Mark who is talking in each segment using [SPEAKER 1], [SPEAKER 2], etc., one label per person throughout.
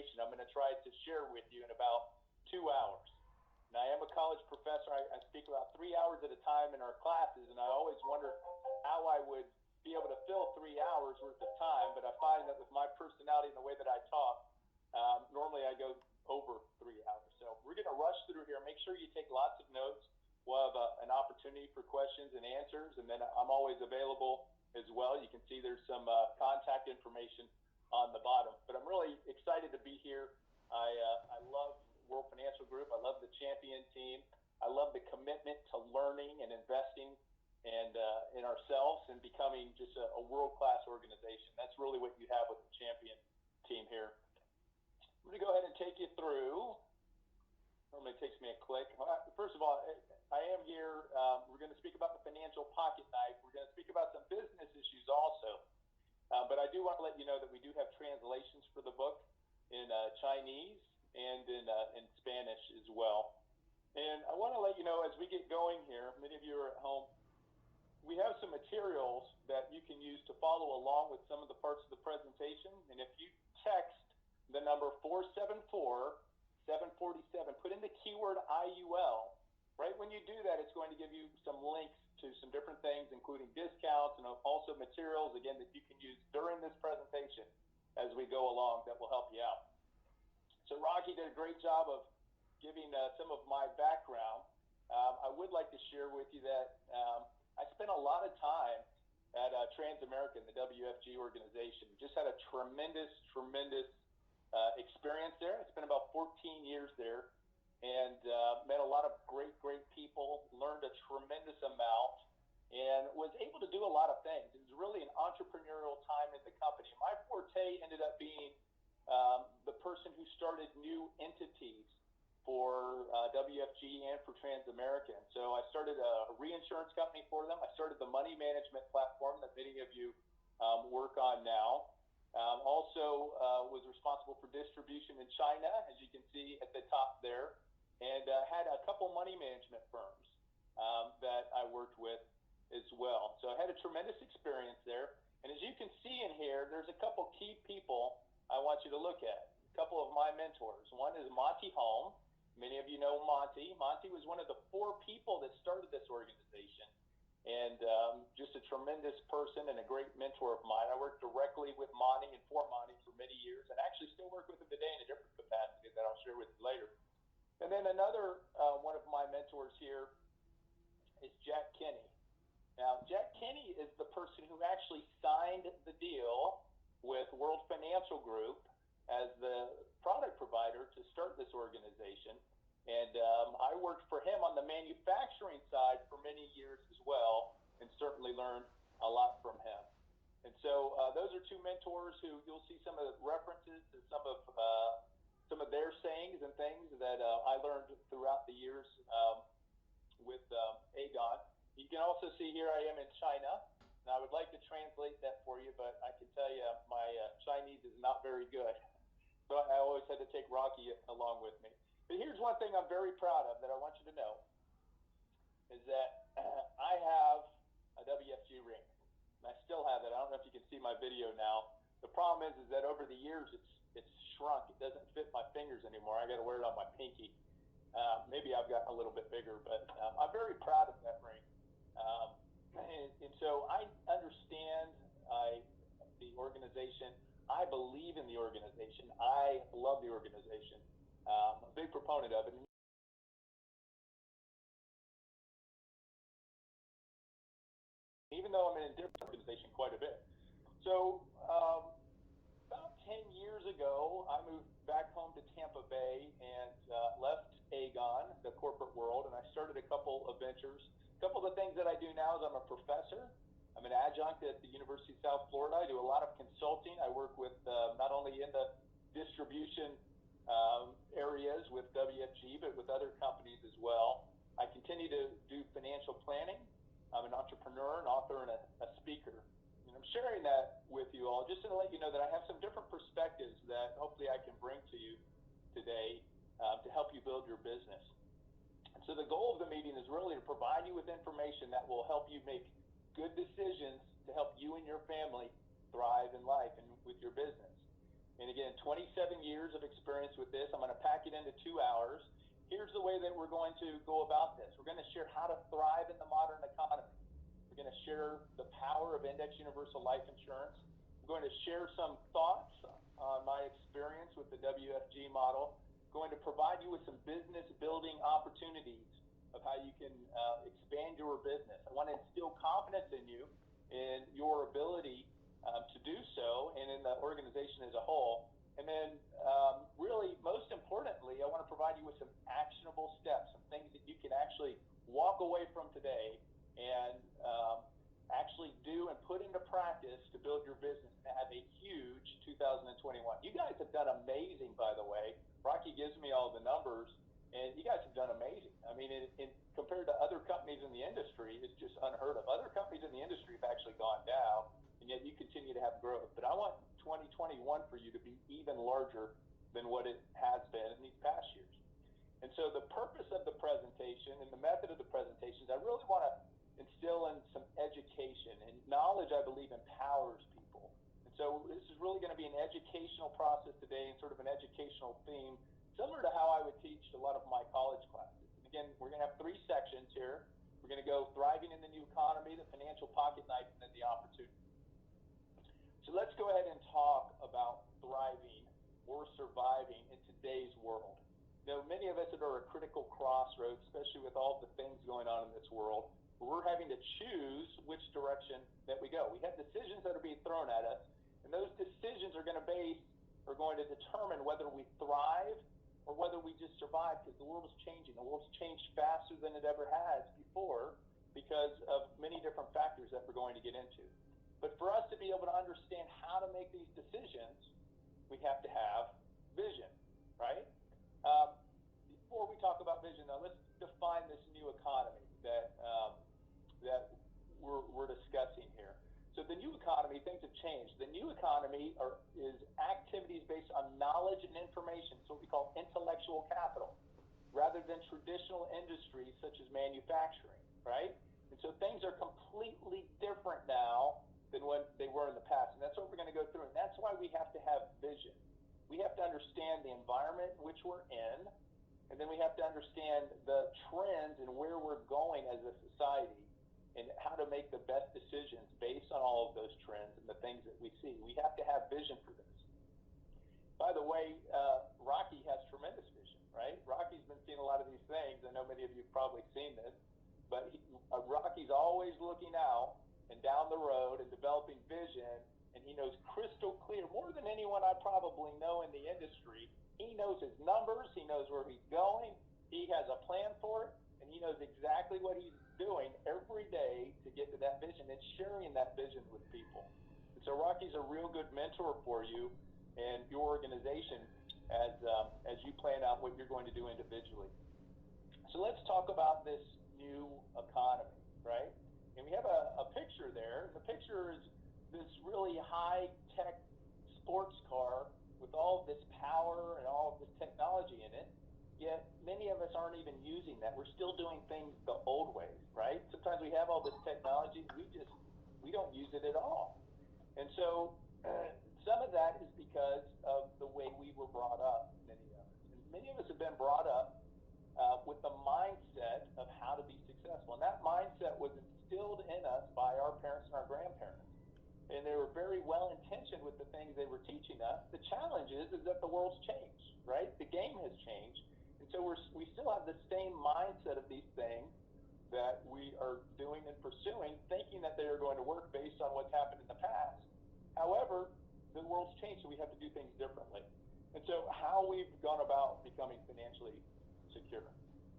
[SPEAKER 1] information I'm going to try to share with you in about 2 hours. And I am a college professor. I speak about 3 hours at a time in our classes, and I always wondered how I would be able to fill 3 hours worth of time. But I find that with my personality and the way that I talk, normally I go over 3 hours. So we're going to rush through here. Make sure you take lots of notes. We'll have an opportunity for questions and answers, and then I'm always available as well. You can see there's some contact information on the bottom. But I'm really excited to be here. I love World Financial Group. I love the champion team. I love the commitment to learning and investing and in ourselves and becoming just a world-class organization. That's really what you have with the champion team here. I'm going to go ahead and take you through. Normally it takes me a click. First of all, I am here. We're going to speak about the financial pocket knife. We're going to speak about some business issues also. But I do want to let you know that we do have translations for the book in Chinese and in Spanish as well. And I want to let you know as we get going here, many of you are at home, we have some materials that you can use to follow along with some of the parts of the presentation. And if you text the number 474-747, put in the keyword IUL. Right when you do that, it's going to give you some links to some different things, including discounts and also materials, again, that you can use during this presentation as we go along that will help you out. So Rocky did a great job of giving some of my background. I would like to share with you that I spent a lot of time at Transamerican, the WFG organization. Just had a tremendous experience there. I spent about 14 years there and met a lot of great people, learned a tremendous amount, and was able to do a lot of things. It was really an entrepreneurial time in the company. My forte ended up being the person who started new entities for WFG and for Transamerican. So I started a reinsurance company for them. I started the money management platform that many of you work on now. Also was responsible for distribution in China, as you can see at the top there, and had a couple money management firms that I worked with as well. So I had a tremendous experience there. And as you can see in here, there's a couple key people I want you to look at. A couple of my mentors. One is Monty Holm. Many of you know Monty. Monty was one of the 4 people that started this organization, and just a tremendous person and a great mentor of mine. I worked directly with Monty and for Monty for many years, and actually still work with him today in a different capacity that I'll share with you later. And then another one of my mentors here is Jack Kenny. Now, Jack Kenny is the person who actually signed the deal with World Financial Group as the product provider to start this organization. And I worked for him on the manufacturing side for many years as well, and certainly learned a lot from him. And so those are 2 mentors who you'll see some of the references to some of their sayings and things that I learned throughout the years with Aegon. You can also see here I am in China, and I would like to translate that for you, but I can tell you my Chinese is not very good. So I always had to take Rocky along with me. But here's one thing I'm very proud of that I want you to know, is that I have a WFG ring. And I still have it. I don't know if you can see my video now. The problem is that over the years it's shrunk. It doesn't fit my fingers anymore. I got to wear it on my pinky. Maybe I've gotten a little bit bigger, but I'm very proud of that ring. And so I understand the organization. I believe in the organization. I love the organization. I'm a big proponent of it. And even though I'm in a different organization quite a bit. So about 10 years ago, I moved back home to Tampa Bay and left Aegon, the corporate world, and I started a couple of ventures. A couple of the things that I do now is I'm a professor. I'm an adjunct at the University of South Florida. I do a lot of consulting. I work with not only in the distribution areas with WFG, but with other companies as well. I continue to do financial planning. I'm an entrepreneur, an author, and a speaker. And I'm sharing that with you all just to let you know that I have some different perspectives that hopefully I can bring to you today to help you build your business. And so the goal of the meeting is really to provide you with information that will help you make good decisions to help you and your family thrive in life and with your business. And again, 27 years of experience with this. I'm going to pack it into 2 hours. Here's the way that we're going to go about this. We're going to share how to thrive in the modern economy. We're going to share the power of index universal life insurance. I'm going to share some thoughts on my experience with the WFG model. I'm going to provide you with some business building opportunities of how you can expand your business. I want to instill confidence in you, in your ability to do so, and in the organization as a whole. And then really, most importantly, I want to provide you with some actionable steps, some things that you can actually walk away from today and actually do and put into practice to build your business and have a huge 2021. You guys have done amazing, by the way. Rocky gives me all the numbers, and you guys have done amazing. I mean, compared to other companies in the industry, it's just unheard of. Other companies in the industry have actually gone down, and yet you continue to have growth. But I want 2021 for you to be even larger than what it has been in these past years. And so the purpose of the presentation and the method of the presentations, I really want to instill in some education. And knowledge, I believe, empowers people. And so this is really going to be an educational process today, and sort of an educational theme, similar to how I would teach a lot of my college classes. And again, we're going to have 3 sections here. We're going to go thriving in the new economy, the financial pocket knife, and then the opportunity. So let's go ahead and talk about thriving or surviving in today's world. You know, many of us are at a critical crossroads, especially with all the things going on in this world. We're having to choose which direction that we go. We have decisions that are being thrown at us, and those decisions are going to determine whether we thrive or whether we just survive, because the world is changing. The world's changed faster than it ever has before because of many different factors that we're going to get into. But for us to be able to understand how to make these decisions, we have to have vision, right? Before we talk about vision, though, let's define this new economy that we're discussing here. So the new economy, things have changed. The new economy is activities based on knowledge and information, so what we call intellectual capital, rather than traditional industries such as manufacturing, right? And so things are completely different now than when they were in the past. And that's what we're going to go through. And that's why we have to have vision. We have to understand the environment in which we're in, and then we have to understand the trends and where we're going as a society, and how to make the best decisions based on all of those trends and the things that we see. We have to have vision for this. By the way, Rocky has tremendous vision, right? Rocky's been seeing a lot of these things. I know many of you have probably seen this, but Rocky's always looking out and down the road and developing vision, and he knows crystal clear, more than anyone I probably know in the industry. He knows his numbers, he knows where he's going, he has a plan for it, and he knows exactly what he's doing every day to get to that vision and sharing that vision with people. And so Rocky's a real good mentor for you and your organization as you plan out what you're going to do individually. So let's talk about this new economy, right? And we have a picture there, and the picture is this really high-tech sports car with all of this power and all of this technology in it. Yet many of us aren't even using that. We're still doing things the old ways, right? Sometimes we have all this technology, we don't use it at all. And so some of that is because of the way we were brought up, many of us. And many of us have been brought up with the mindset of how to be successful. And that mindset was instilled in us by our parents and our grandparents. And they were very well intentioned with the things they were teaching us. The challenge is that the world's changed, right? The game has changed. And so we still have the same mindset of these things that we are doing and pursuing, thinking that they are going to work based on what's happened in the past. However, the world's changed, so we have to do things differently. And so how we've gone about becoming financially secure,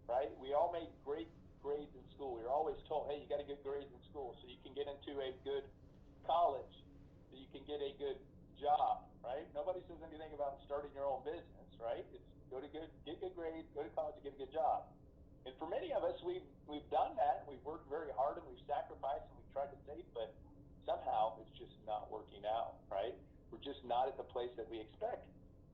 [SPEAKER 1] right? We all made great grades in school. We were always told, hey, you got to get grades in school so you can get into a good college, so you can get a good job, right? Nobody says anything about starting your own business, right? It's get good grades, go to college, and get a good job. And for many of us, we've done that. We've worked very hard, and we've sacrificed, and we've tried to save, but somehow it's just not working out, right? We're just not at the place that we expect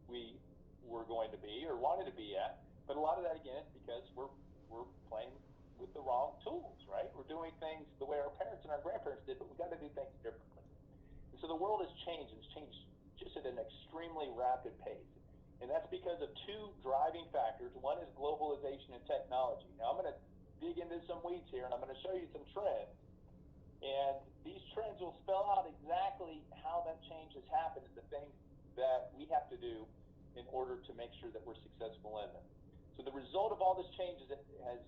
[SPEAKER 1] we were going to be or wanted to be at. But a lot of that, again, is because we're playing with the wrong tools, right? We're doing things the way our parents and our grandparents did, but we got to do things differently. And so the world has changed, and it's just at an extremely rapid pace. And that's because of two driving factors. One is globalization and technology. Now, I'm going to dig into some weeds here, and I'm going to show you some trends. And these trends will spell out exactly how that change has happened and the things that we have to do in order to make sure that we're successful in them. So the result of all this change is it has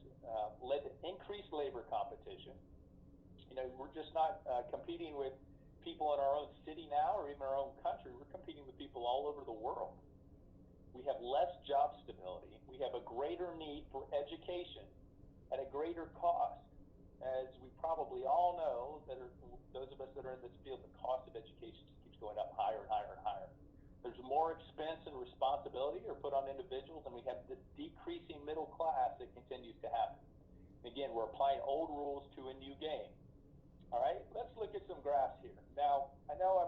[SPEAKER 1] led to increased labor competition. You know, we're just not competing with people in our own city now or even our own country. We're competing with people all over the world. We have less job stability. We have a greater need for education at a greater cost. As we probably all know, those of us that are in this field, the cost of education just keeps going up higher and higher and higher. There's more expense and responsibility are put on individuals, and we have this decreasing middle class that continues to happen. Again, we're applying old rules to a new game. All right, let's look at some graphs here. Now, I know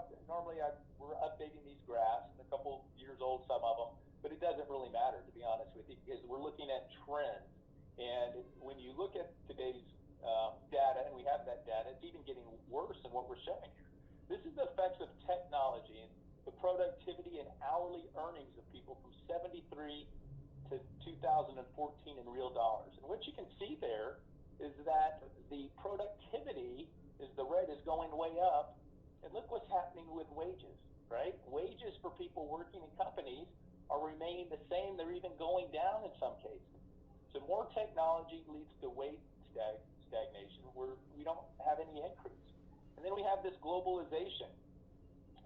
[SPEAKER 1] we're updating these graphs, and a couple years old, some of them, but it doesn't really matter, to be honest with you, because we're looking at trends. And when you look at today's data, and we have that data, it's even getting worse than what we're showing here. This is the effects of technology and the productivity and hourly earnings of people from 73 to 2014 in real dollars. And what you can see there is that the productivity the red is going way up, and look what's happening with wages, right? Wages for people working in companies are remaining the same. They're even going down in some cases. So more technology leads to wage stagnation where we don't have any increase. And then we have this globalization.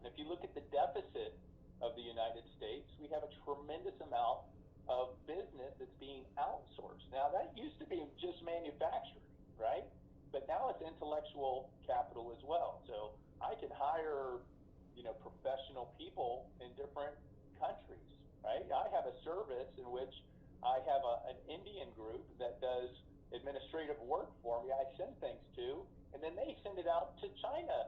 [SPEAKER 1] And if you look at the deficit of the United States, we have a tremendous amount of business that's being outsourced. Now, that used to be just manufacturing, right? But now it's intellectual capital as well. So I can hire, professional people in different countries, right? I have a service in which I have an Indian group that does administrative work for me. I send things to, and then they send it out to China,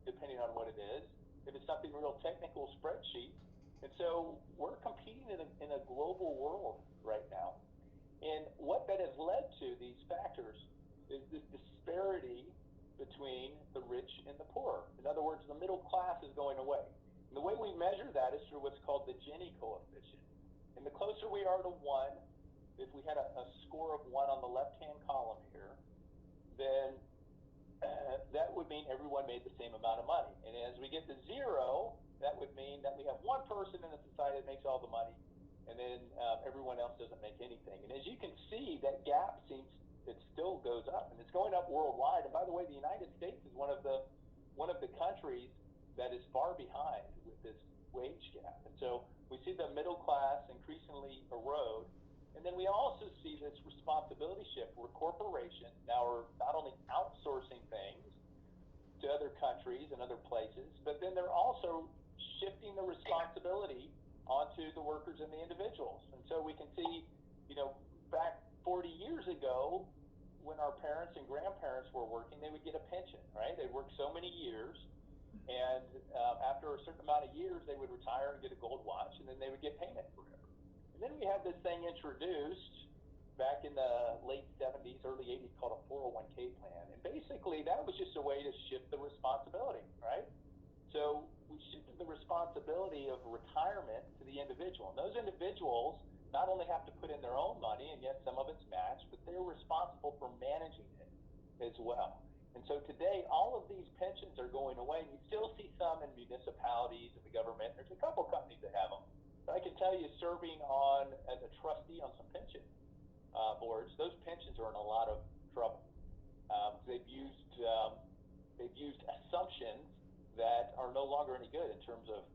[SPEAKER 1] depending on what it is. If it's something real technical, spreadsheet. And so we're competing in a global world right now. And what that has led to, these factors, is this disparity between the rich and the poor. In other words, the middle class is going away. And the way we measure that is through what's called the Gini coefficient. And the closer we are to 1, if we had a score of 1 on the left-hand column here, then that would mean everyone made the same amount of money. And as we get to 0, that would mean that we have one person in the society that makes all the money, and then everyone else doesn't make anything. And as you can see, that gap it still goes up, and it's going up worldwide. And by the way, the United States is one of the countries that is far behind with this wage gap. And so we see the middle class increasingly erode. And then we also see this responsibility shift where corporations now are not only outsourcing things to other countries and other places, but then they're also shifting the responsibility onto the workers and the individuals. And so we can see, back 40 years ago, when our parents and grandparents were working, they would get a pension, right? They'd work so many years, and after a certain amount of years, they would retire and get a gold watch, and then they would get payment forever. And then we had this thing introduced back in the late 70s, early 80s called a 401k plan. And basically, that was just a way to shift the responsibility, right? So we shifted the responsibility of retirement to the individual. And those individuals not only have to put in their own money, and yes, some of it's matched, but they're responsible for managing it as well. And so today, all of these pensions are going away. And you still see some in municipalities and the government. There's a couple companies that have them. But I can tell you, serving as a trustee on some pension boards, those pensions are in a lot of trouble. They've used assumptions that are no longer any good in terms of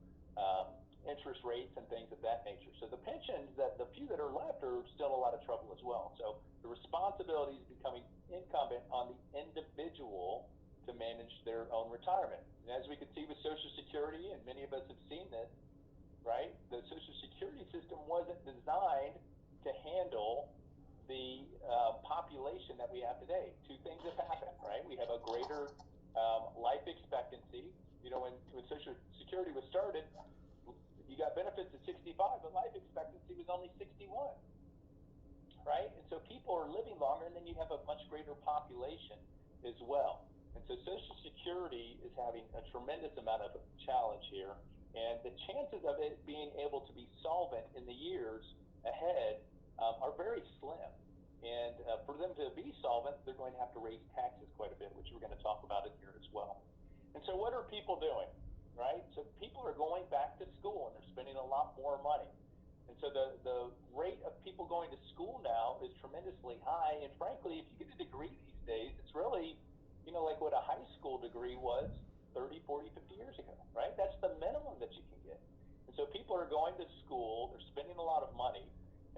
[SPEAKER 1] interest rates and things of that nature. So the pensions, the few that are left, are still in a lot of trouble as well. So the responsibility is becoming incumbent on the individual to manage their own retirement. And as we can see with Social Security, and many of us have seen this, right? The Social Security system wasn't designed to handle the population that we have today. Two things have happened, right? We have a greater life expectancy. When Social Security was started, you got benefits at 65, but life expectancy was only 61, right? And so people are living longer, and then you have a much greater population as well. And so Social Security is having a tremendous amount of challenge here. And the chances of it being able to be solvent in the years ahead are very slim. And for them to be solvent, they're going to have to raise taxes quite a bit, which we're going to talk about in here as well. And so what are people doing, right? So people are going back to school and they're spending a lot more money. And so the rate of people going to school now is tremendously high. And frankly, if you get a degree these days, it's really, like what a high school degree was 30, 40, 50 years ago, right? That's the minimum that you can get. And so people are going to school, they're spending a lot of money,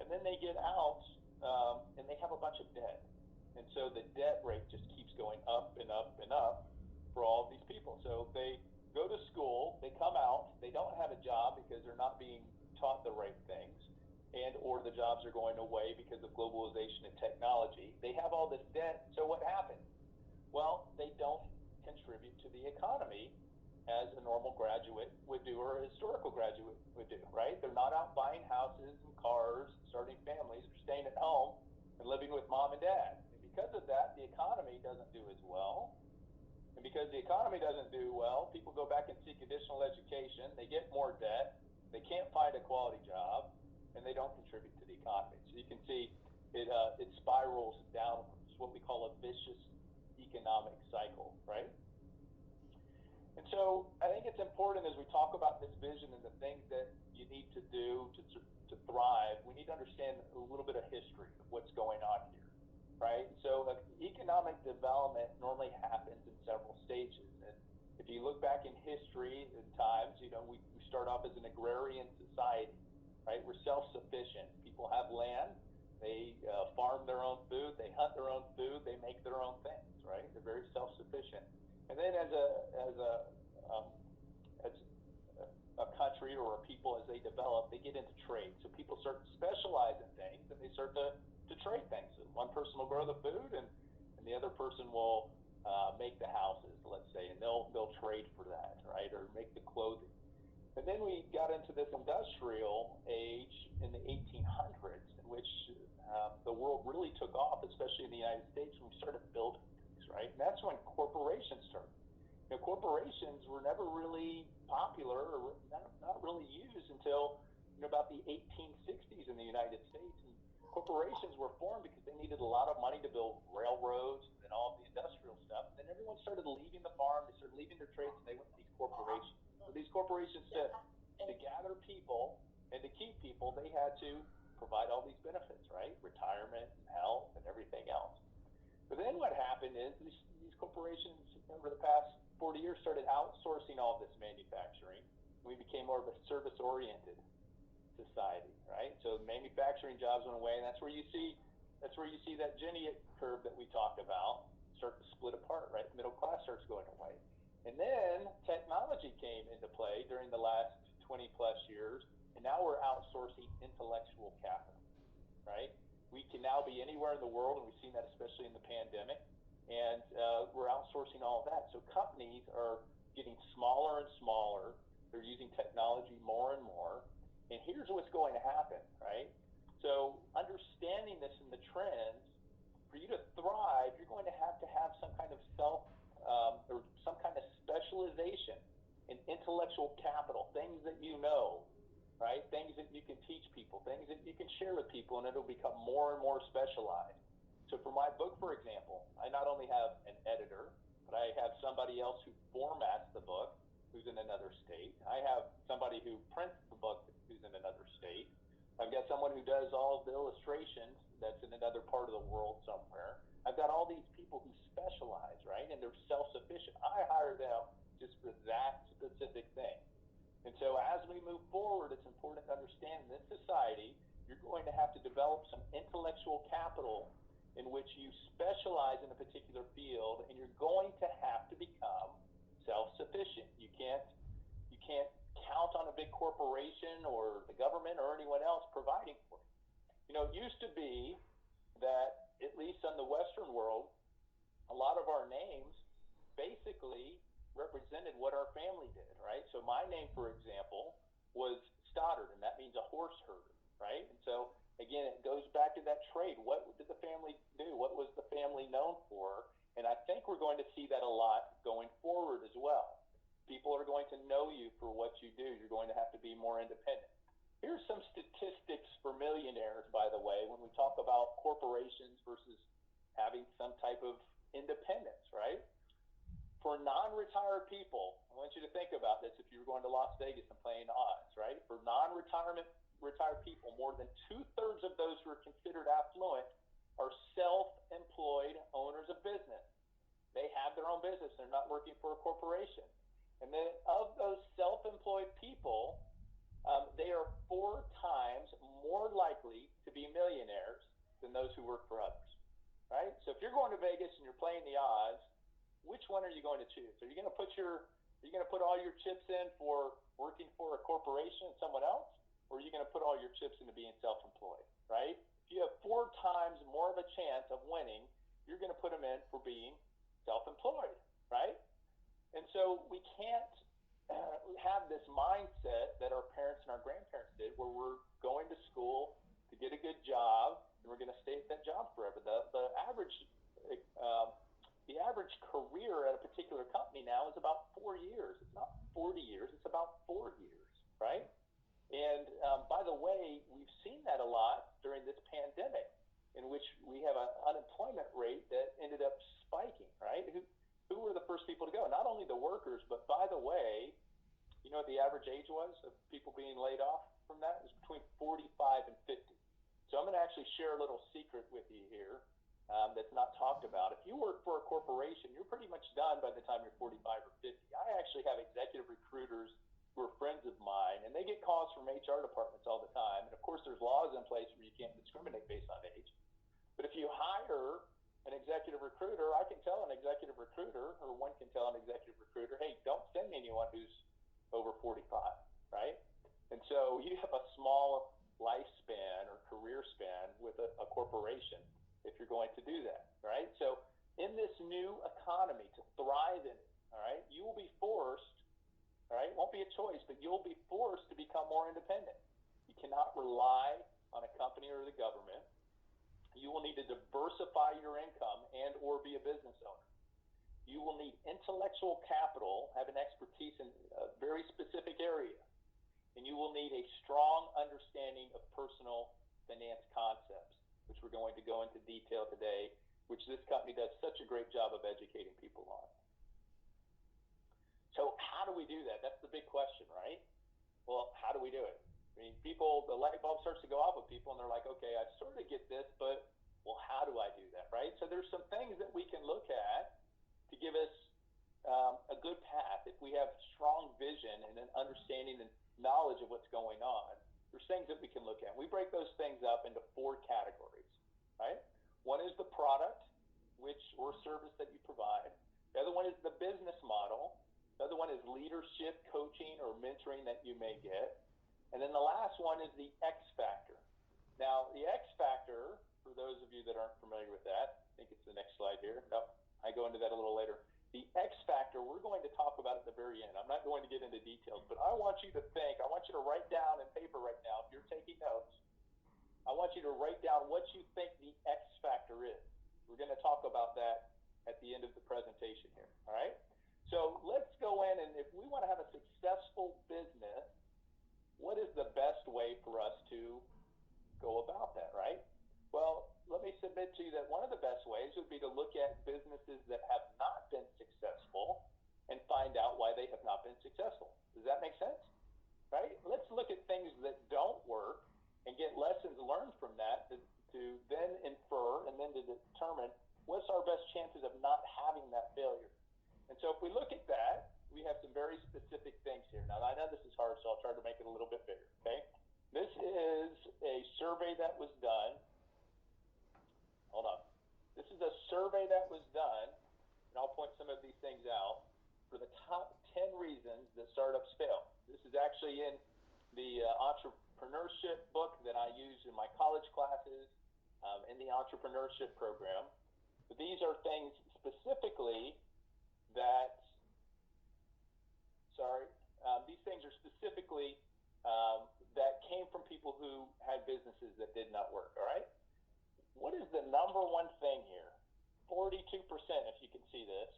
[SPEAKER 1] and then they get out and they have a bunch of debt. And so the debt rate just keeps going up and up and up for all of these people. So they go to school, they come out, they don't have a job because they're not being taught the right things, and or the jobs are going away because of globalization and technology. They have all this debt. So what happens? Well, they don't contribute to the economy as a normal graduate would do or a historical graduate would do, right? They're not out buying houses and cars, starting families. They're staying at home and living with mom and dad. And because of that, the economy doesn't do as well. And because the economy doesn't do well, people go back and seek additional education. They get more debt. They can't find a quality job, and they don't contribute to the economy. So you can see it spirals downwards. It's what we call a vicious economic cycle, right? And so I think it's important as we talk about this vision and the things that you need to do to thrive, we need to understand a little bit of history of what's going on here, right? So economic development normally happens in several stages. And if you look back in history and times, we start off as an agrarian society, right? We're self-sufficient. People have land. They farm their own food. They hunt their own food. They make their own things, right? They're very self-sufficient. And then as a country or a people, as they develop, they get into trade. So people start to specialize in things, and they start to trade things. So one person will grow the food, and the other person will make the houses, let's say, and they'll trade for that, right, or make the clothing. And then we got into this industrial age in the 1800s, in which the world really took off, especially in the United States, when we started building things, right? And that's when corporations started. Corporations were never really popular or not really used until about the 1860s in the United States. And corporations were formed because they needed a lot of money to build railroads and all of the industrial stuff. And then everyone started leaving the farm, they started leaving their trades, and they went to these corporations. So these corporations, to gather people and to keep people, they had to provide all these benefits, right? Retirement and health and everything else. But then what happened is these corporations over the past 40 years started outsourcing all of this manufacturing. And we became more of a service-oriented society, right? So manufacturing jobs went away, and that's where you see that Gini curve that we talked about start to split apart, right? The middle class starts going away. And then technology came into play during the last 20 plus years, and now we're outsourcing intellectual capital, right? We can now be anywhere in the world, and we've seen that especially in the pandemic, and we're outsourcing all of that. So companies are getting smaller and smaller. They're using technology more and more. And here's what's going to happen, right? So understanding this and the trends, for you to thrive, you're going to have some kind of or some kind of specialization in intellectual capital, things that you know, right? Things that you can teach people, things that you can share with people, and it'll become more and more specialized. So for my book, for example, I not only have an editor, but I have somebody else who formats the book who's in another state. I have somebody who prints the book who's in another state. I've got someone who does all of the illustrations that's in another part of the world somewhere. I've got all these people who specialize, right? And they're self-sufficient. I hire them just for that specific thing. And so as we move forward, it's important to understand in this society, you're going to have to develop some intellectual capital in which you specialize in a particular field, and you're going to have to become self-sufficient. You can't count on a big corporation or the government or anyone else providing for you. It used to be that, at least in the Western world, a lot of our names basically represented what our family did, right? So my name, for example, was Stoddard, and that means a horse herder, right? And so, again, it goes back to that trade. What did the family do? What was the family known for? And I think we're going to see that a lot going forward as well. People are going to know you for what you do. You're going to have to be more independent. Here's some statistics for millionaires, by the way, when we talk about corporations versus having some type of independence, right? For non-retired people, I want you to think about this if you were going to Las Vegas and playing odds, right? For retired people, more than 2/3 of those who are considered affluent are self-employed owners of business. They have their own business. They're not working for a corporation. And then of those self-employed people, they are 4 times more likely to be millionaires than those who work for others, right? So if you're going to Vegas and you're playing the odds, which one are you going to choose? Are you going to put all your chips in for working for a corporation and someone else, or are you going to put all your chips into being self-employed, right? If you have 4 times more of a chance of winning, you're going to put them in for being self-employed, right? And so we can't have this mindset that our parents and our grandparents did, where we're going to school to get a good job and we're going to stay at that job forever. The average career at a particular company now is about 4 years. It's not 40 years. It's about 4 years, right? And by the way, we've seen that a lot during this pandemic, in which we have an unemployment rate that ended up spiking, right? Who were the first people to go? Not only the workers, but by the way, you know what the average age was of people being laid off from that? It was between 45 and 50. So I'm going to actually share a little secret with you here that's not talked about. If you work for a corporation, you're pretty much done by the time you're 45 or 50. I actually have executive recruiters who are friends of mine, and they get calls from HR departments all the time. And of course, there's laws in place where you can't discriminate based on age. But if you hire an executive recruiter, I can tell an executive recruiter, or one can tell an executive recruiter, hey, don't send me anyone who's over 45, right? And so you have a small lifespan or career span with a corporation if you're going to do that, right? So in this new economy, to thrive in it, all right, you will be forced, all right, it won't be a choice, but you'll be forced to become more independent. You cannot rely on a company or the government. You will need to diversify your income and or be a business owner. You will need intellectual capital, have an expertise in a very specific area, and you will need a strong understanding of personal finance concepts, which we're going to go into detail today, which this company does such a great job of educating people on. So how do we do that? That's the big question, right? Well, how do we do it? I mean, the light bulb starts to go off with people, and they're like, okay, I sort of get this, but, well, how do I do that, right? So there's some things that we can look at to give us a good path. If we have strong vision and an understanding and knowledge of what's going on, there's things that we can look at. We break those things up into 4 categories, right? One is the product, or service that you provide. The other one is the business model. The other one is leadership, coaching, or mentoring that you may get. And then the last one is the X factor. Now, the X factor, for those of you that aren't familiar with that, I think it's the next slide here. Nope, I go into that a little later. The X factor, we're going to talk about at the very end. I'm not going to get into details, but I want you to think, I want you to write down in paper right now, if you're taking notes, I want you to write down what you think the X factor is. We're going to talk about that at the end of the presentation here, all right? So let's go in, and if we want to have a successful business, what is the best way for us to go about that, right? Well, let me submit to you that one of the best ways would be to look at businesses that have not been successful and find out why they have not been successful. Does that make sense? Right? Let's look at things that don't work and get lessons learned from that to then infer and then to determine what's our best chances of not having that failure. And so if we look at that, we have some very specific things here. Now, I know this is hard, so I'll try to make it a little bit bigger, okay? This is a survey that was done. Hold on. This is a survey that was done, and I'll point some of these things out, for the top 10 reasons that startups fail. This is actually in the entrepreneurship book that I use in my college classes, in the entrepreneurship program. But these are things specifically that, these things are specifically that came from people who had businesses that did not work, all right? What is the number one thing here? 42%, if you can see this,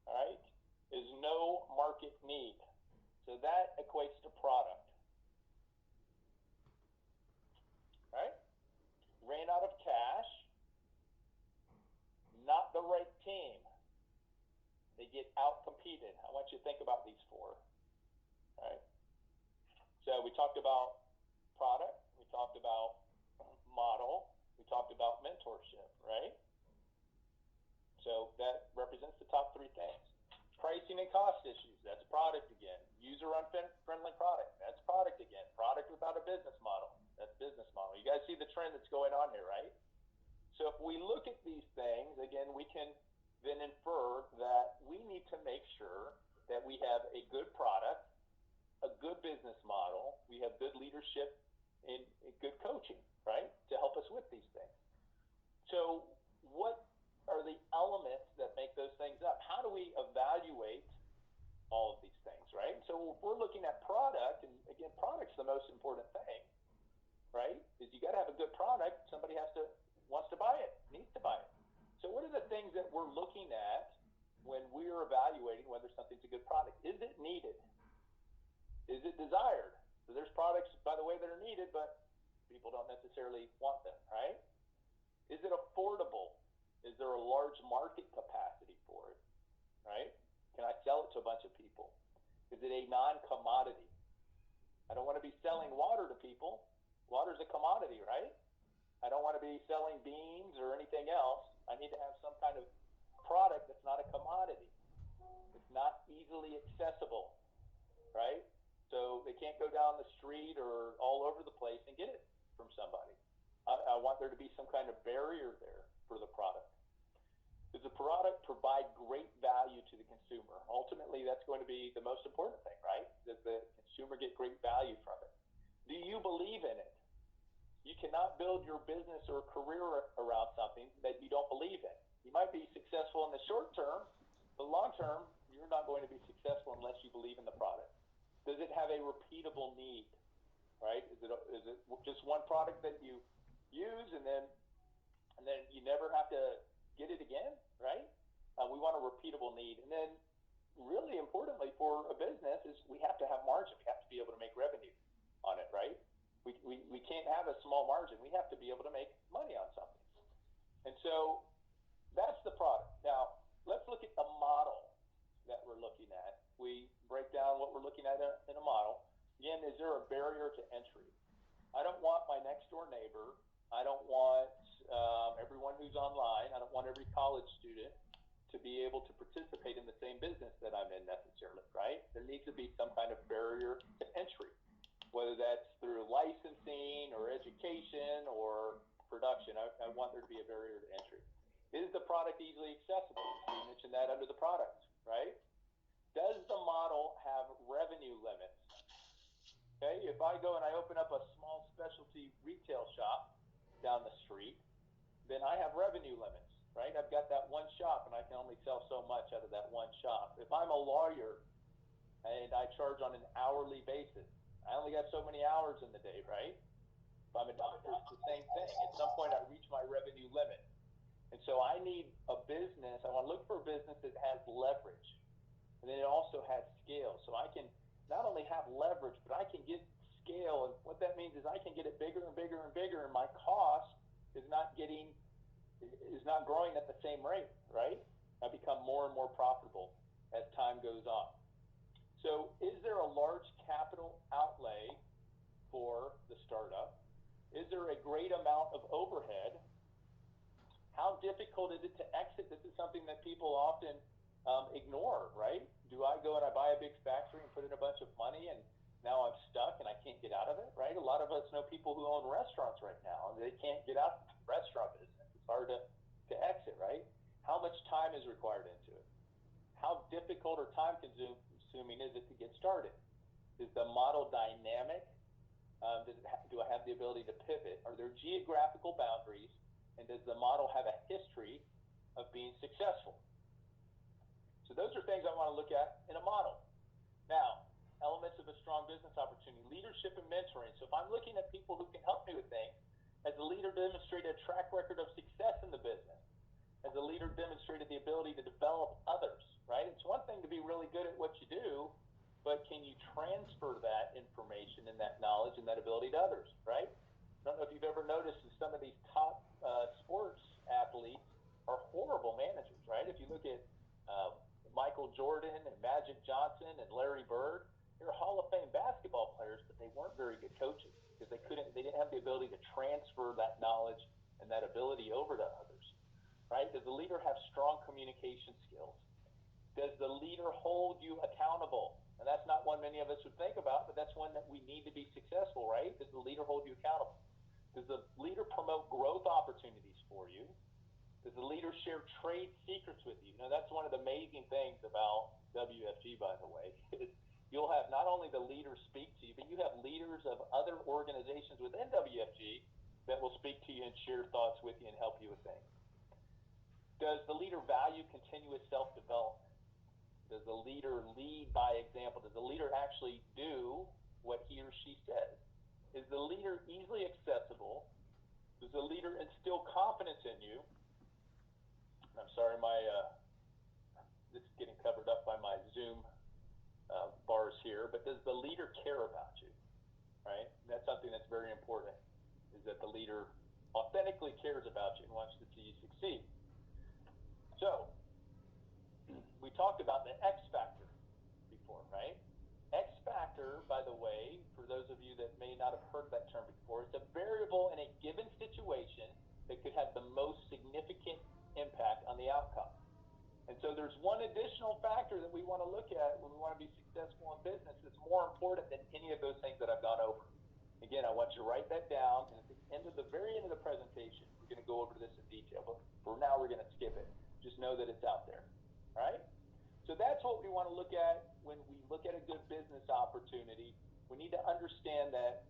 [SPEAKER 1] all right? is no market need. So that equates to product. Right? Ran out of cash, not the right team. They get out-competed. I want you to think about these four. Right? So we talked about product, we talked about model, we talked about mentorship, right? So that represents the top three things. Pricing and cost issues, that's product again. User-unfriendly product, that's product again. Product without a business model, that's business model. You guys see the trend that's going on here, right? So if we look at these things, again, we can then infer that we need to make sure that we have a good product, a good business model, we have good leadership and good coaching, right, to help us with these things. So what are the elements that make those things up? How do we evaluate all of these things, right? So if we're looking at product, and again, product's the most important thing, right? Is you got to have a good product. Somebody wants to buy it, needs to buy it. So what are the things that we're looking at when we're evaluating whether something's a good product? Is it needed? Is it desired? So there's products, by the way, that are needed, but people don't necessarily want them, right? Is it affordable? Is there a large market capacity for it, right? Can I sell it to a bunch of people? Is it a non-commodity? I don't want to be selling water to people. Water's a commodity, right? I don't want to be selling beans or anything else. I need to have some kind of product that's not a commodity. It's not easily accessible, right? So they can't go down the street or all over the place and get it from somebody. I want there to be some kind of barrier there for the product. Does the product provide great value to the consumer? Ultimately, that's going to be the most important thing, right? Does the consumer get great value from it? Do you believe in it? You cannot build your business or career around something that you don't believe in. You might be successful in the short term, but long term, you're not going to be successful unless you believe in the product. Does it have a repeatable need, right? Is it just one product that you use and then you never have to get it again, right? We want a repeatable need. And then really importantly for a business is we have to have margin. We have to be able to make revenue on it, right? We can't have a small margin. We have to be able to make money on something. And so that's the product. Now, let's look at the model that we're looking at. We break down what we're looking at in a model. Again, is there a barrier to entry? I don't want my next door neighbor. I don't want everyone who's online. I don't want every college student to be able to participate in the same business that I'm in necessarily, right? There needs to be some kind of barrier to entry, whether that's through licensing or education or production. I want there to be a barrier to entry. Is the product easily accessible? You mentioned that under the product, right? Does the model have revenue limits? Okay, if I go and I open up a small specialty retail shop down the street, then I have revenue limits, right? I've got that one shop and I can only sell so much out of that one shop. If I'm a lawyer and I charge on an hourly basis, I only got so many hours in the day, right? If I'm a doctor, it's the same thing. At some point I reach my revenue limit. And so I need a business, I want to look for a business that has leverage. And then it also has scale. So I can not only have leverage, but I can get scale. And what that means is I can get it bigger and bigger and bigger, and my cost is not growing at the same rate, right? I become more and more profitable as time goes on. So is there a large capital outlay for the startup? Is there a great amount of overhead? How difficult is it to exit? This is something that people often ignore, right? Do I go and I buy a big factory and put in a bunch of money and now I'm stuck and I can't get out of it, right? A lot of us know people who own restaurants right now. They can't get out of the restaurant business. It's hard to exit, right? How much time is required into it? How difficult or time consuming is it to get started? Is the model dynamic? Do I have the ability to pivot? Are there geographical boundaries? And does the model have a history of being successful? So those are things I want to look at in a model. Now, elements of a strong business opportunity, leadership and mentoring. So if I'm looking at people who can help me with things, has the leader demonstrated a track record of success in the business? Has the leader demonstrated the ability to develop others? right? It's one thing to be really good at what you do, but can you transfer that information and that knowledge and that ability to others, right? I don't know if you've ever noticed that some of these top sports athletes are horrible managers, right? If you look at Michael Jordan and Magic Johnson and Larry Bird, they're Hall of Fame basketball players, but they weren't very good coaches because they didn't have the ability to transfer that knowledge and that ability over to others, right? Does the leader have strong communication skills? Does the leader hold you accountable? And that's not one many of us would think about, but that's one that we need to be successful, right? Does the leader hold you accountable? Does the leader promote growth opportunities for you? Does the leader share trade secrets with you? Now, that's one of the amazing things about WFG, by the way, is you'll have not only the leaders speak to you, but you have leaders of other organizations within WFG that will speak to you and share thoughts with you and help you with things. Does the leader value continuous self-development? Does the leader lead by example? Does the leader actually do what he or she says? Is the leader easily accessible? Does the leader instill confidence in you? I'm sorry, this is getting covered up by my Zoom bars here, but does the leader care about you, right? And that's something that's very important, is that the leader authentically cares about you and wants to see you succeed. So, we talked about the X factor before, right? X factor, by the way, for those of you that may not have heard that term before, it's a variable in a given situation that could have the most significant impact on the outcome. And so there's one additional factor that we want to look at when we want to be successful in business that's more important than any of those things that I've gone over. Again, I want you to write that down, and at the very end of the presentation, we're going to go over this in detail, but for now we're going to skip it. Just know that it's out there, right? So that's what we want to look at when we look at a good business opportunity. We need to understand that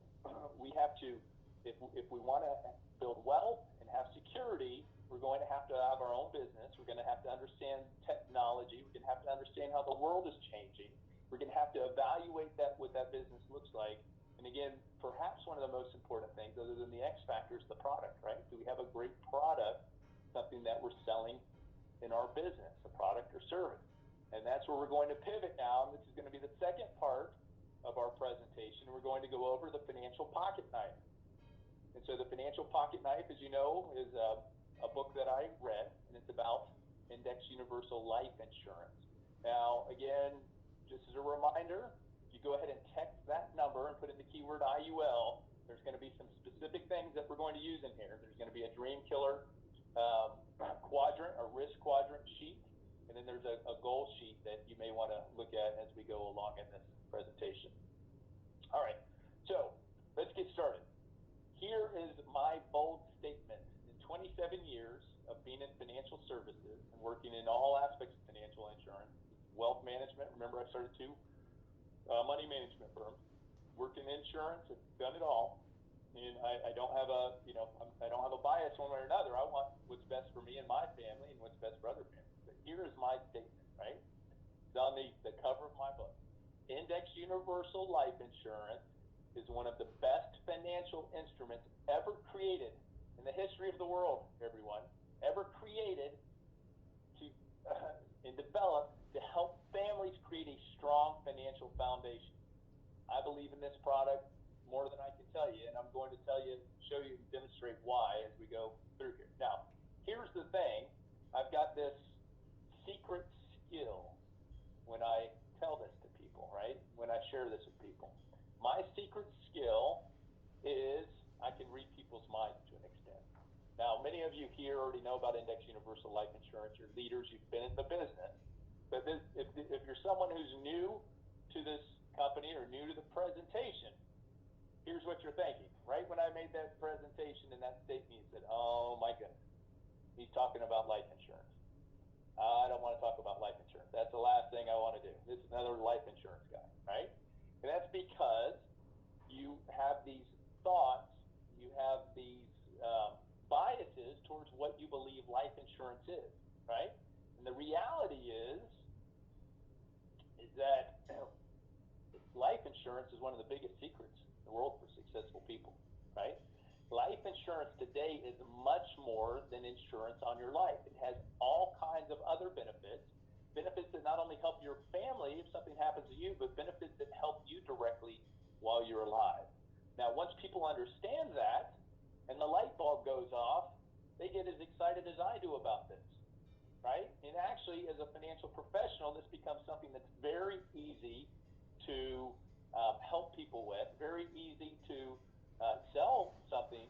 [SPEAKER 1] we have to, if we want to build wealth and have security, we're going to have to have our own business. We're going to have to understand technology. We're going to have to understand how the world is changing. We're going to have to evaluate that, what that business looks like. And again, perhaps one of the most important things, other than the X factor, is the product, right? Do we have a great product, something that we're selling in our business, a product or service? And that's where we're going to pivot now. And this is going to be the second part of our presentation. We're going to go over the financial pocket knife. And so the financial pocket knife, as you know, is a book that I read, and it's about index universal life insurance. Now, again, just as a reminder, if you go ahead and text that number and put in the keyword IUL, there's going to be some specific things that we're going to use in here. There's going to be a dream killer quadrant, a risk quadrant sheet, and then there's a goal sheet that you may want to look at as we go along in this presentation. All right, so let's get started. Here is my bold statement. In 27 years of being in financial services and working in all aspects of financial insurance, wealth management, remember I started two money management firms, worked in insurance, I've done it all. And I don't have I don't have a bias one way or another. I want what's best for me and my family and what's best for other families. But here is my statement, right? It's on the cover of my book. Index universal life insurance is one of the best financial instruments ever created in the history of the world, everyone, ever created to and developed to help families create a strong financial foundation. I believe in this product more than I can tell you, and I'm going to tell you, show you, and demonstrate why as we go through here. Now, here's the thing. I've got this secret skill when I tell this to people, right? When I share this with people. My secret skill is I can read people's minds to an extent. Now, many of you here already know about index universal life insurance. You're leaders. You've been in the business. But if you're someone who's new to this company or new to the presentation, here's what you're thinking. Right when I made that presentation and that statement, you said, oh, my goodness, he's talking about life insurance. I don't want to talk about life insurance. That's the last thing I want to do. This is another life insurance guy, right? And that's because you have these thoughts, you have these biases towards what you believe life insurance is, right? And the reality is that life insurance is one of the biggest secrets in the world for successful people, right? Life insurance today is much more than insurance on your life. It has all kinds of other benefits, benefits that not not only help your family if something happens to you, but benefits that help you directly while you're alive. Now, once people understand that and the light bulb goes off, they get as excited as I do about this, right? And actually, as a financial professional, this becomes something that's very easy to help people with, very easy to sell something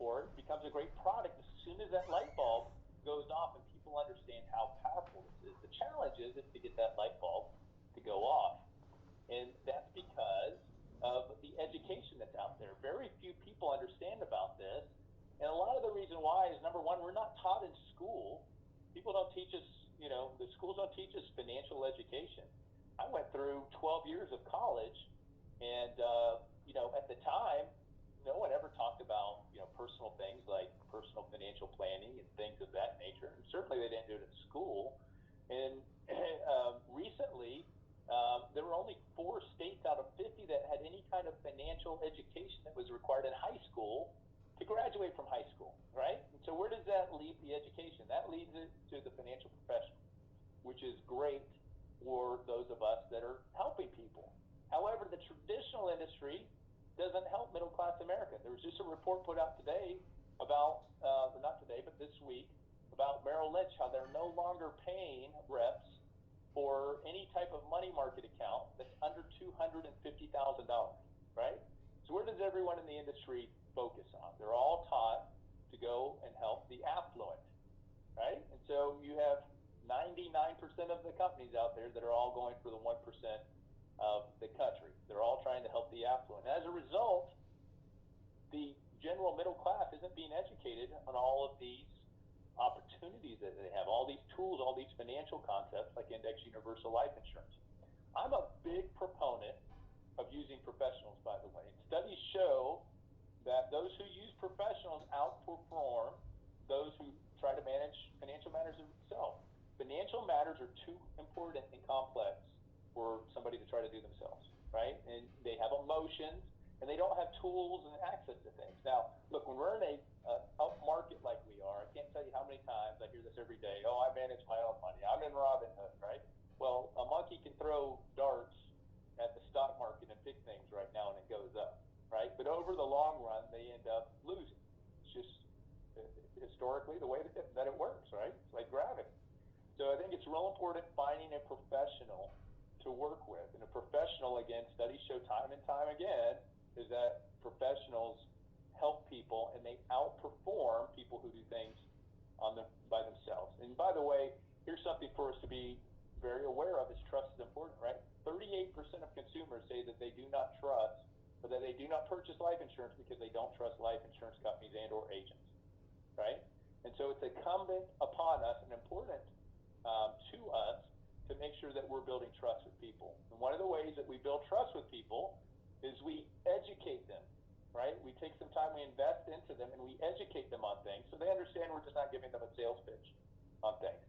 [SPEAKER 1] for it. It becomes a great product as soon as that light bulb goes off and people understand how powerful this is. The challenge is to get that light bulb to go off. And that's because of the education that's out there. Very few people understand about this. And a lot of the reason why is, number one, we're not taught in school. People don't teach us, the schools don't teach us financial education. I went through 12 years of college, and, at the time, no one ever talked about, personal things like personal financial planning and things of that nature. And certainly they didn't do it at school. And recently, there were only 4 states out of 50 that had any kind of financial education that was required in high school to graduate from high school, right? And so where does that leave the education? That leads it to the financial professional, which is great for those of us that are helping people. However, the traditional industry doesn't help middle-class America. There was just a report put out today about, not today, but this week, about Merrill Lynch, how they're no longer paying reps for any type of money market account that's under $250,000, right? So where does everyone in the industry focus on? They're all taught to go and help the affluent, right? And so you have 99% of the companies out there that are all going for the 1% of the country. They're all trying to help the affluent. As a result, the general middle class isn't being educated on all of these opportunities that they have, all these tools, all these financial concepts like index universal life insurance. I'm a big proponent of using professionals, by the way. Studies show that those who use professionals outperform those who try to manage financial matters themselves. Financial matters are too important and complex for somebody to try to do themselves, right? And they have emotions, and they don't have tools and access to things. Now, look, when we're in a up market like we are, I can't tell you how many times I hear this every day. Oh, I manage my own money. I'm in Robinhood, right? Well, a monkey can throw darts at the stock market and pick things right now, and it goes up, right? But over the long run, they end up losing. It's just historically the way that it works, right? It's like gravity. So I think it's real important finding a professional to work with. And a professional, again, studies show time and time again, is that professionals help people and they outperform people who do things by themselves. And by the way, here's something for us to be very aware of, is trust is important, right? 38% of consumers say that they do not trust, or that they do not purchase life insurance because they don't trust life insurance companies and or agents, right? And so it's incumbent upon us and important to us to make sure that we're building trust with people. And one of the ways that we build trust with people is we educate them, right? We take some time, we invest into them, and we educate them on things so they understand we're just not giving them a sales pitch on things.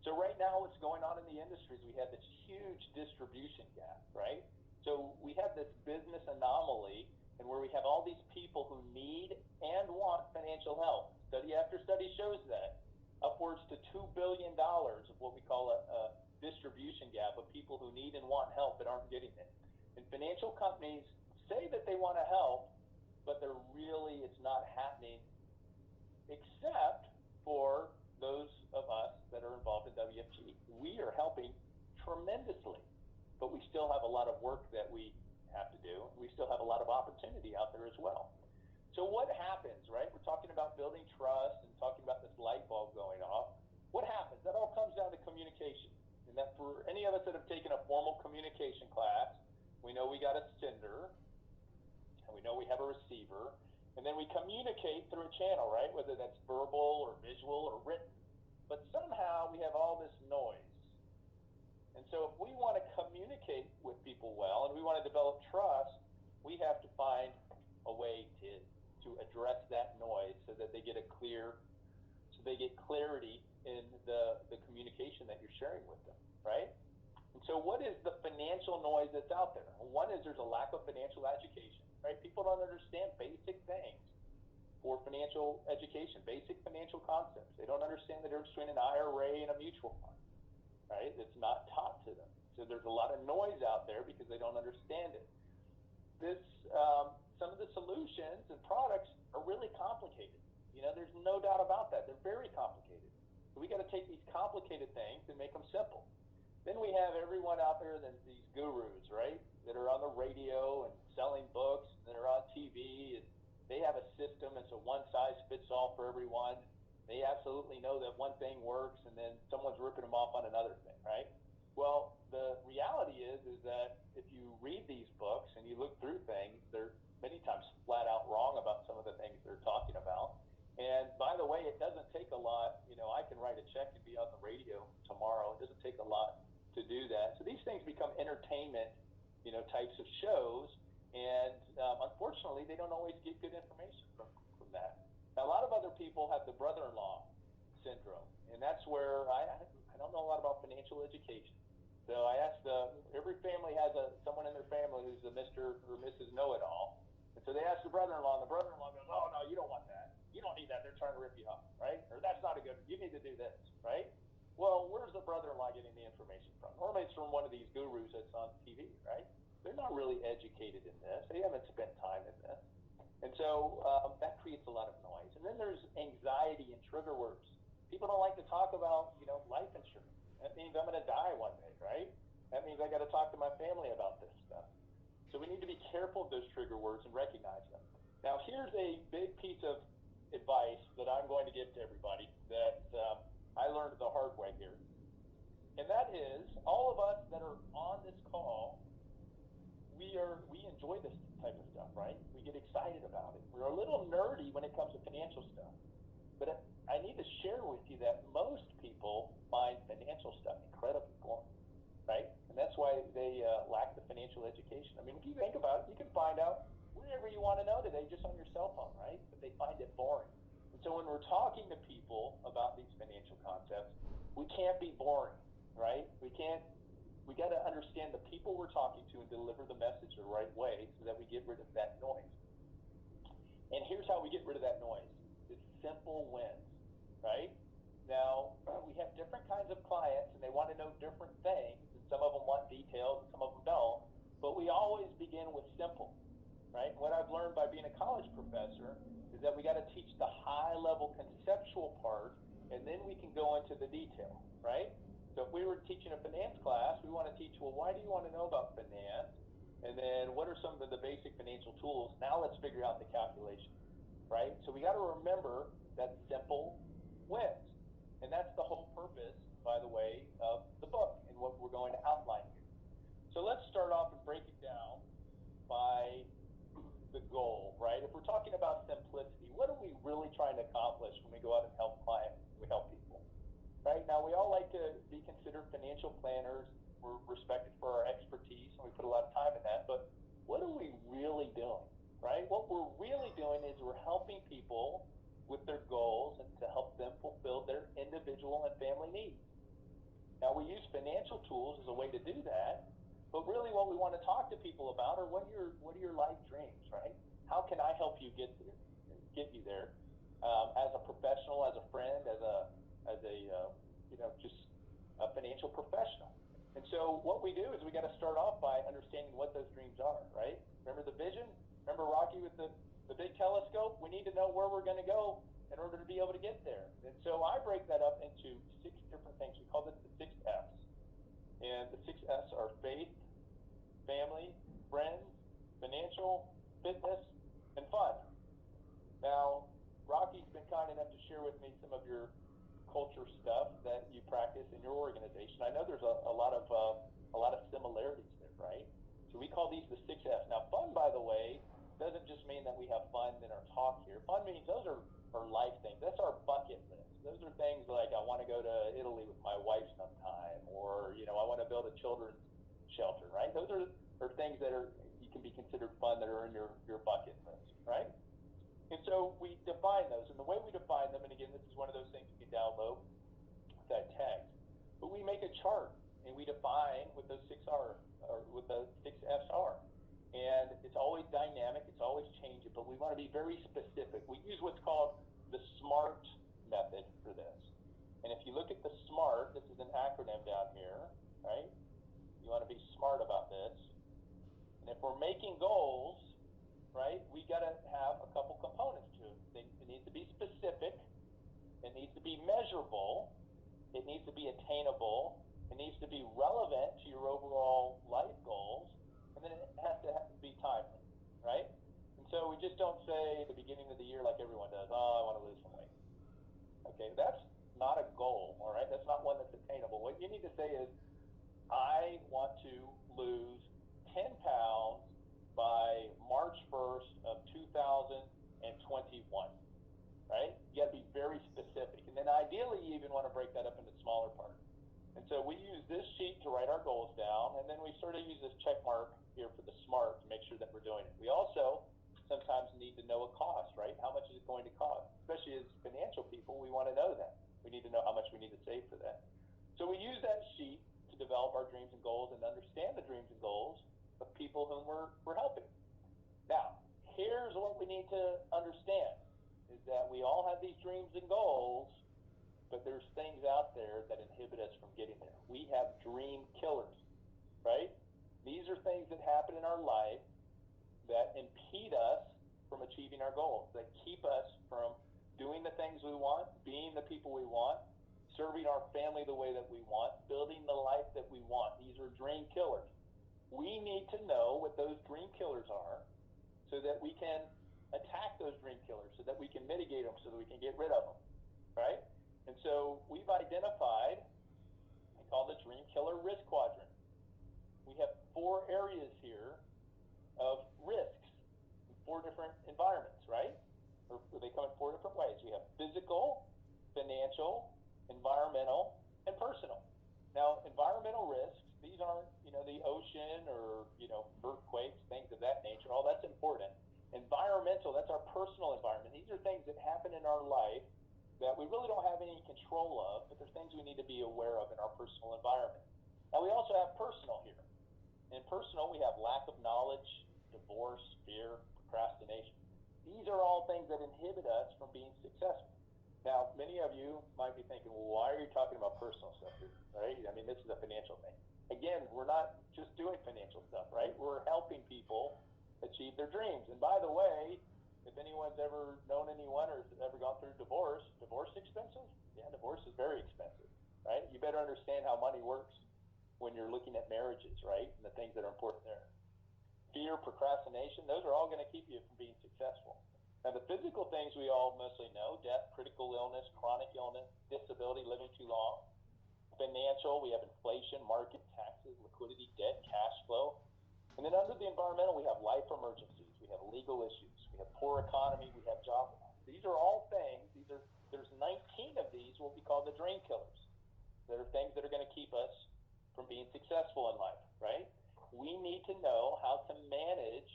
[SPEAKER 1] So right now what's going on in the industry is we have this huge distribution gap, right? So we have this business anomaly, and where we have all these people who need and want financial help. Study after study shows that. Upwards to $2 billion of what we call a distribution gap of people who need and want help but aren't getting it. And financial companies say that they want to help, but it's not happening, except for those of us that are involved in WFG. We are helping tremendously, but we still have a lot of work that we have to do. We still have a lot of opportunity out there as well. So what happens, right? We're talking about building trust and talking about this light bulb going off. What happens? That all comes down to communication. And that for any of us that have taken a formal communication class, we know we got a sender, and we know we have a receiver, and then we communicate through a channel, right? Whether that's verbal or visual or written. But somehow we have all this noise. And so if we want to communicate with people well and we want to develop trust, we have to find a way to address that noise so that they get clarity in the communication that you're sharing with them, right? And so what is the financial noise that's out there? Well, one is there's a lack of financial education, right? People don't understand basic things for financial education, basic financial concepts. They don't understand the difference between an IRA and a mutual fund. right? It's not taught to them. So there's a lot of noise out there because they don't understand it. This, some of the solutions and products are really complicated. You know, there's no doubt about that. They're very complicated. So we got to take these complicated things and make them simple. Then we have everyone out there, these gurus, right, that are on the radio and selling books, and that are on TV, and they have a system. It's a one-size-fits-all for everyone. They absolutely know that one thing works, and then someone's ripping them off on another thing, right? Well, the reality is that if you read these books and you look through things, they're many times flat out wrong about some of the things they're talking about. And by the way, it doesn't take a lot. You know, I can write a check and be on the radio tomorrow. It doesn't take a lot to do that. So these things become entertainment, you know, types of shows. And unfortunately, they don't always get good information from that. Now, a lot of other people have the brother-in-law syndrome. And that's where I don't know a lot about financial education. So I asked, every family has someone in their family who's a Mr. or Mrs. Know-it-all. And so they asked the brother-in-law, and the brother-in-law goes, oh, no, you don't want that. You don't need that. They're trying to rip you off, right? Or that's not a good, you need to do this, right? Well, where's the brother-in-law getting the information from? Normally it's from one of these gurus that's on TV, right? They're not really educated in this. They haven't spent time in this. And so that creates a lot of noise. And then there's anxiety and trigger words. People don't like to talk about, you know, life insurance. That means I'm going to die one day, right? That means I got to talk to my family about this stuff. So we need to be careful of those trigger words and recognize them. Now, here's a big piece of advice that I'm going to give to everybody that I learned the hard way here. And that is, all of us that are on this call, we enjoy this type of stuff, right? We get excited about it. We're a little nerdy when it comes to financial stuff. But I need to share with you that most people find financial stuff incredibly boring, right? And that's why they lack the financial education. I mean, if you think about it, you can find out whatever you want to know today just on your cell phone, right? But they find it boring. And so when we're talking to people about these financial concepts, we can't be boring, right? We got to understand the people we're talking to and deliver the message the right way so that we get rid of that noise. And here's how we get rid of that noise. It's simple wins, right? Now, we have different kinds of clients, and they want to know different things, and some of them want details, and some of them don't. But we always begin with simple, right? What I've learned by being a college professor is that we got to teach the high-level conceptual part, and then we can go into the detail, right? So if we were teaching a finance class, we want to teach, well, why do you want to know about finance? And then what are some of the basic financial tools? Now let's figure out the calculation, right? So we got to remember that simple wins. And that's the whole purpose, by the way, of the book and what we're going to outline here. So let's start off and break it down by the goal, right? If we're talking about simplicity, what are we really trying to accomplish when we go out and help clients, we help people? Right now, we all like to be considered financial planners. We're respected for our expertise, and we put a lot of time in that. But what are we really doing, right? What we're really doing is we're helping people with their goals and to help them fulfill their individual and family needs. Now, we use financial tools as a way to do that, but really what we want to talk to people about are what are your life dreams, right? How can I help you get you there as a professional, as a friend, as a just a financial professional. And so what we do is we got to start off by understanding what those dreams are, right? Remember the vision? Remember Rocky with the big telescope? We need to know where we're going to go in order to be able to get there. And so I break that up into 6 different things. We call this the 6 F's. And the 6 F's are faith, family, friends, financial, fitness, and fun. Now, Rocky's been kind enough to share with me some of your culture stuff that you practice in your organization. I know there's a lot of similarities there, right? So we call these the 6 F's. Now, fun, by the way, doesn't just mean that we have fun in our talk here. Fun means those are life things. That's our bucket list. Those are things like I want to go to Italy with my wife sometime, or I want to build a children's shelter, right? Those are things that you can be considered fun that are in your bucket list, right? And so we define those. And the way we define them, and again, this is one of those things you can download with that text, but we make a chart and we define what those 6 are, or what the 6 F's are. And it's always dynamic, it's always changing, but we want to be very specific. We use what's called the SMART method for this. And if you look look at the SMART, this is an acronym down here, right? You want to be smart about this. And if we're making goals, right, we got to have a couple components to it. It needs to be specific. It needs to be measurable. It needs to be attainable. It needs to be relevant to your overall life goals. And then it has to be timely, right? And so we just don't say at the beginning of the year like everyone does, oh, I want to lose some weight. Okay, that's not a goal, all right? That's not one that's attainable. What you need to say is, I want to lose 10 pounds by March 1st of 2021, right? You got to be very specific. And then ideally, you even want to break that up into smaller parts. And so we use this sheet to write our goals down, and then we sort of use this check mark here for the SMART to make sure that we're doing it. We also sometimes need to know a cost, right? How much is it going to cost? Especially as financial people, we want to know that. We need to know how much we need to save for that. So we use that sheet to develop our dreams and goals and understand the dreams and goals of people whom we're helping. Now, here's what we need to understand, is that we all have these dreams and goals, but there's things out there that inhibit us from getting there. We have dream killers, right? These are things that happen in our life that impede us from achieving our goals, that keep us from doing the things we want, being the people we want, serving our family the way that we want, building the life that we want. These are dream killers. We need to know what those dream killers are so that we can attack those dream killers, so that we can mitigate them, so that we can get rid of them, right? And so we've identified, we call the dream killer risk quadrant. We have 4 areas here of risks in 4 different environments, right? Or they come in 4 different ways. We have physical, financial, environmental, and personal. Now, environmental risks, these aren't, the ocean or, earthquakes, things of that nature. All that's important. Environmental, that's our personal environment. These are things that happen in our life that we really don't have any control of, but they're things we need to be aware of in our personal environment. Now, we also have personal here. In personal, we have lack of knowledge, divorce, fear, procrastination. These are all things that inhibit us from being successful. Now, many of you might be thinking, well, why are you talking about personal stuff here, right? I mean, this is a financial thing. Again, we're not just doing financial stuff, right? We're helping people achieve their dreams. And by the way, if anyone's ever known anyone or has ever gone through divorce expensive? Yeah, divorce is very expensive, right? You better understand how money works when you're looking at marriages, right? And the things that are important there. Fear, procrastination, those are all going to keep you from being successful. Now, the physical things we all mostly know: death, critical illness, chronic illness, disability, living too long. Financial, we have inflation, market, taxes, liquidity, debt, cash flow. And then under the environmental, we have life emergencies, we have legal issues, we have poor economy, we have job loss. These are all things, there's 19 of these, what we call the dream killers. That are things that are going to keep us from being successful in life, right? We need to know how to manage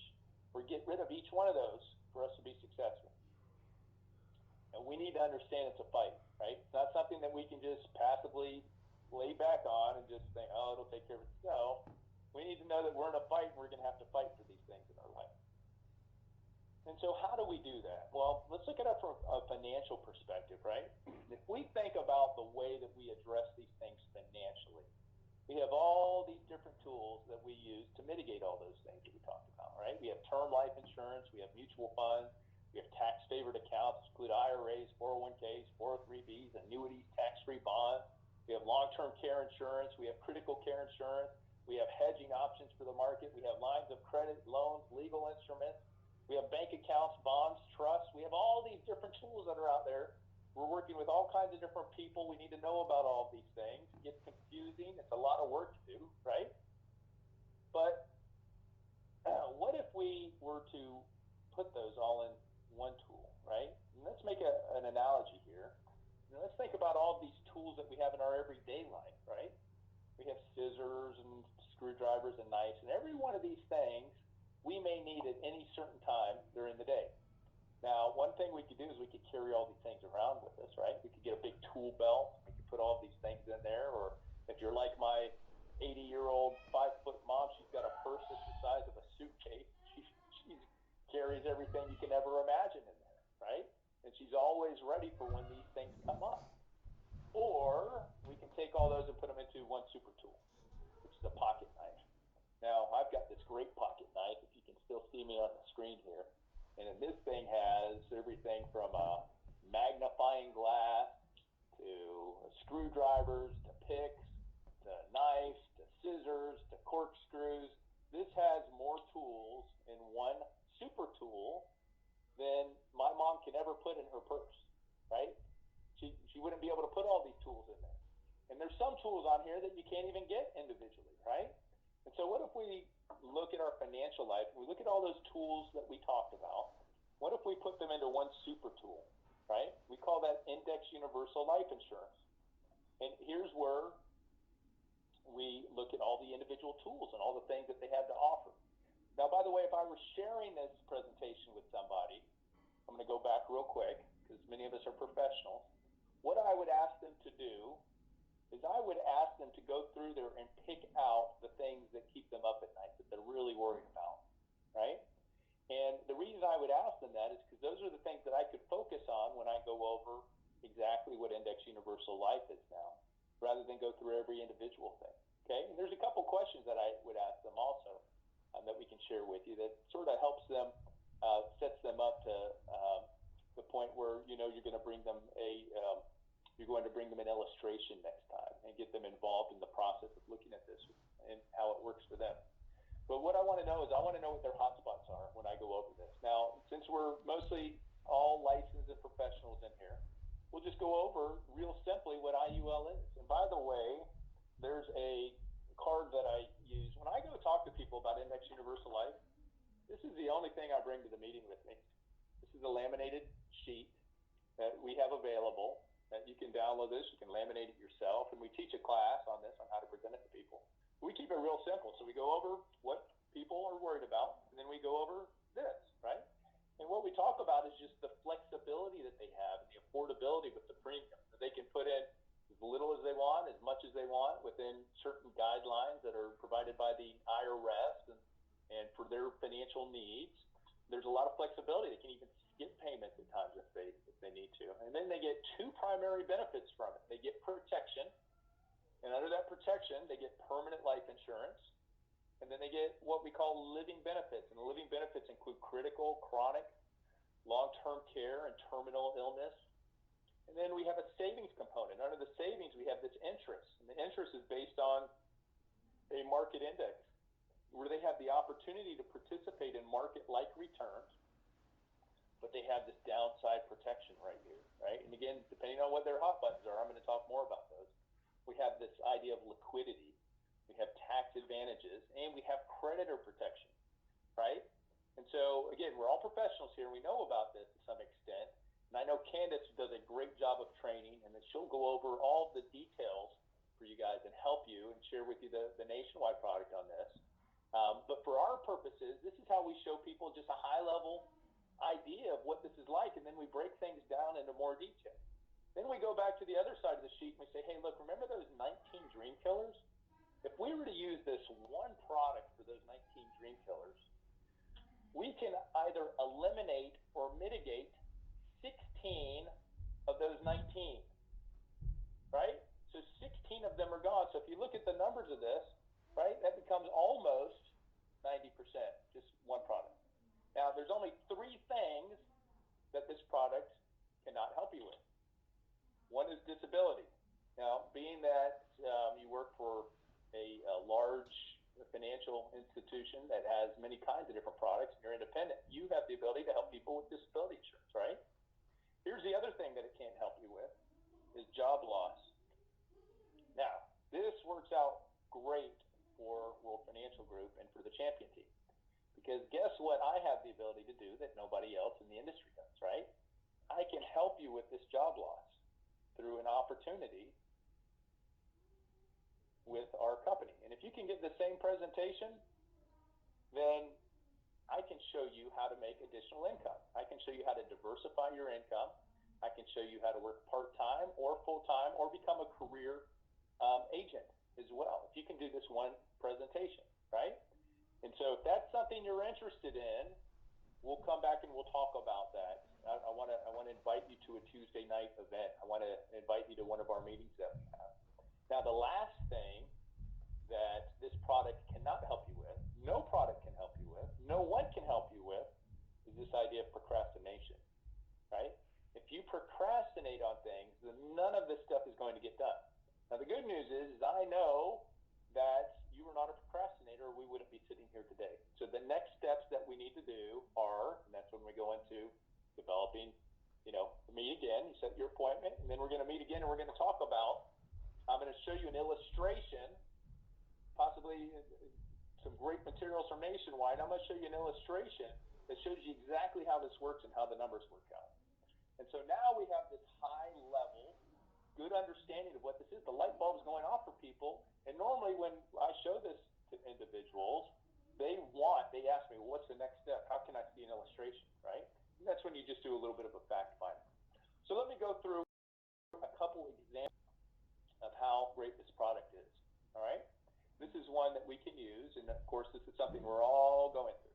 [SPEAKER 1] or get rid of each one of those for us to be successful. And we need to understand it's a fight, right? It's not something that we can just passively lay back on and just think, oh, it'll take care of itself. We need to know that we're in a fight and we're going to have to fight for these things in our life. And so how do we do that? Well, let's look at it from a financial perspective, right? If we think about the way that we address these things financially, we have all these different tools that we use to mitigate all those things that we talked about, right? We have term life insurance, we have mutual funds, we have tax-favored accounts, include IRAs, 401ks, 403bs, annuities, tax-free bonds. We have long-term care insurance, we have critical care insurance, we have hedging options for the market, we have lines of credit, loans, legal instruments, we have bank accounts, bonds, trusts. We have all these different tools that are out there. We're working with all kinds of different people. We need to know about all of these things. It gets confusing. It's a lot of work to do, right? But what if we were to put those all in one tool, right? And let's make an analogy here. And let's think about all of these tools that we have in our everyday life, right? We have scissors and screwdrivers and knives, and every one of these things we may need at any certain time during the day. Now, one thing we could do is we could carry all these things around with us, right? We could get a big tool belt. We could put all of these things in there. Or if you're like my 80-year-old 5-foot mom, she's got a purse that's the size of a suitcase. She carries everything you can ever imagine in there, right? And she's always ready for when these things come up. Or And this thing has everything from a magnifying glass to screwdrivers to picks to knives to scissors to corkscrews. This has more tools in one super tool than my mom can ever put in her purse, right? She wouldn't be able to put all these tools in there. And there's some tools on here that you can't even get individually, right? And so what if we look at our financial life and we look at all those tools that we talked about? What if we put them into one super tool, right? We call that Index Universal Life Insurance. And here's where we look at all the individual tools and all the things that they have to offer. Now, by the way, if I were sharing this presentation with somebody, I'm going to go back real quick because many of us are professionals. What I would ask them to do is I would ask them to go through there and pick out the things that keep them up at night that they're really worried about, right? And the reason I would ask them that is because those are the things that I could focus on when I go over exactly what Index Universal Life is now, rather than go through every individual thing, okay? And there's a couple questions that I would ask them also that we can share with you that sort of helps them, sets them up to the point where, you know, you're going to bring them an illustration next time and get them involved in the process of looking at this and how it works for them. But what I want to know is I want to know what their hotspots are when I go over this. Now, since we're mostly all licensed and professionals in here, we'll just go over real simply what IUL is. And by the way, there's a card that I use when I go talk to people about Index Universal Life. This is the only thing I bring to the meeting with me. This is a laminated sheet that we have available that you can download this, you can laminate it yourself, and we teach a class on this, on how to present it to people. We keep it real simple. So we go over what people are worried about, and then we go over this, right? And what we talk about is just the flexibility that they have and the affordability with the premium. That they can put in as little as they want, as much as they want, within certain guidelines that are provided by the IRS and for their financial needs. There's a lot of flexibility. They can even skip payments at times if they need to. And then they get two primary benefits from it. They get protection, and under that protection, they get permanent life insurance. And then they get what we call living benefits. And the living benefits include critical, chronic, long-term care, and terminal illness. And then we have a savings component. Under the savings, we have this interest. And the interest is based on a market index where they have the opportunity to participate in market-like returns, but they have this downside protection right here, right? And again, depending on what their hot buttons are, I'm going to talk more about those. We have this idea of liquidity. We have tax advantages, and we have creditor protection, right? And so, again, we're all professionals here, and we know about this to some extent. And I know Candace does a great job of training, and then she'll go over all the details for you guys and help you and share with you the nationwide product on this. But for our purposes, this is how we show people just a high-level idea of what this is like, and then we break things down into more detail. Then we go back to the other side of the sheet and we say, hey, look, remember those 19 dream killers? If we were to use this one product for those 19 dream killers, we can either eliminate or mitigate 16 of those 19, right? So 16 of them are gone. So if you look at the numbers of this, right, that becomes almost 90%, just one product. Now, there's only three things that this product cannot help you with. One is disability. Now, being that you work for a large financial institution that has many kinds of different products and you're independent, you have the ability to help people with disability insurance, right? Here's the other thing that it can't help you with is job loss. Now, this works out great for World Financial Group and for the Champion team. Because guess what I have the ability to do that nobody else in the industry does, right? I can help you with this job loss through an opportunity with our company. And if you can get the same presentation, then I can show you how to make additional income. I can show you how to diversify your income. I can show you how to work part-time or full-time or become a career agent as well, if you can do this one presentation, right? And so if that's something you're interested in, we'll come back and we'll talk about that. I want to invite you to a Tuesday night event. I want to invite you to one of our meetings that we have. Now, the last thing that this product cannot help you with, no product can help you with, no one can help you with, is this idea of procrastination. you procrastinate on things, then none of this stuff is going to get done. Now, the good news is I know that you are not a procrastinator, or we wouldn't be sitting here today. So the next steps that we need to do are, and that's when we go into developing, meet again, you set your appointment, and then we're going to meet again, and we're going to talk about, I'm going to show you an illustration, possibly some great materials from Nationwide. I'm going to show you an illustration that shows you exactly how this works and how the numbers work out. And so now we have this high level, good understanding of what this is. The light bulb is going off for people. And normally when I show this to individuals, they ask me, well, what's the next step? How can I see an illustration, right? And that's when you just do a little bit of a fact finding. So let me go through a couple examples of how great this product is, all right? This is one that we can use, and of course, this is something we're all going through.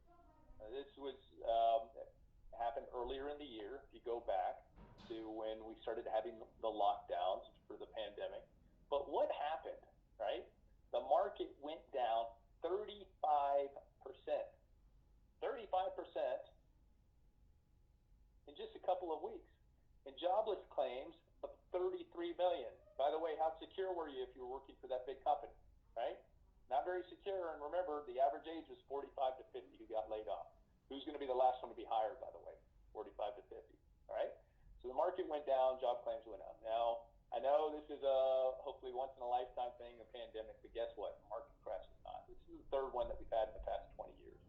[SPEAKER 1] This was happened earlier in the year. If you go back to when we started having the lockdowns for the pandemic. But what happened, right? The market went down 35%. 35% in just a couple of weeks. And jobless claims of 33 million. By the way, how secure were you if you were working for that big company, right? Not very secure. And remember, the average age was 45 to 50 who got laid off. Who's going to be the last one to be hired, by the way? 45 to 50, all right? So the market went down, job claims went up. Now, I know this is a hopefully once in a lifetime thing, a pandemic, but guess what? The market crash is not. This is the third one that we've had in the past 20 years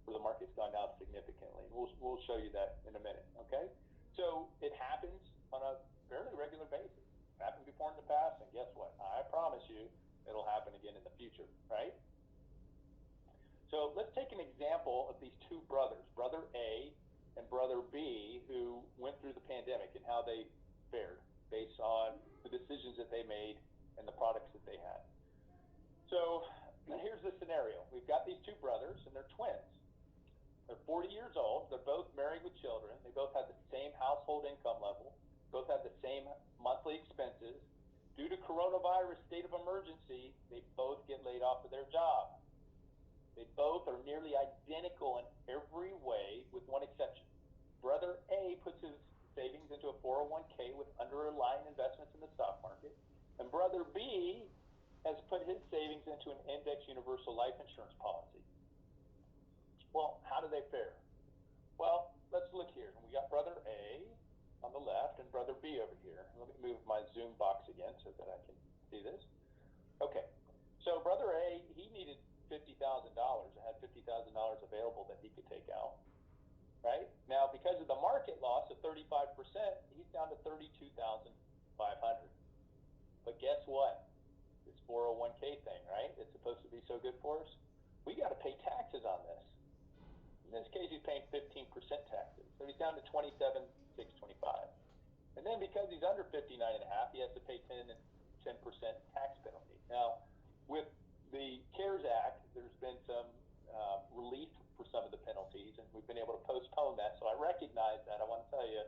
[SPEAKER 1] where the market's gone down significantly. We'll show you that in a minute, okay? So it happens on a fairly regular basis. It happened before in the past, and guess what? I promise you it'll happen again in the future, right? So let's take an example of these two brothers, Brother A and Brother B, who went through the pandemic and how they fared based on the decisions that they made and the products that they had. So here's the scenario. We've got these two brothers, and they're twins. They're 40 years old. They're both married with children. They both have the same household income level, both have the same monthly expenses. Due to coronavirus state of emergency, they both get laid off of their job. They both are nearly identical in every way, with one exception. Brother A puts his savings into a 401k with underlying investments in the stock market, and Brother B has put his savings into an index universal life insurance policy. Well, how do they fare? Well, let's look here. We got Brother A on the left and Brother B over here. Let me move my Zoom box again so that I can see this. Okay, so Brother A, he needed $50,000, had $50,000 available that he could take out, right? Now, because of the market loss of 35%, he's down to $32,500. But guess what? This 401k thing, right? It's supposed to be so good for us. We got to pay taxes on this. In this case, he's paying 15% taxes. So he's down to $27,625. And then because he's under 59 and a half, he has to pay 10% tax penalty. Now, with the CARES Act, there's been some relief for some of the penalties, and we've been able to postpone that. So I recognize that. I want to tell you,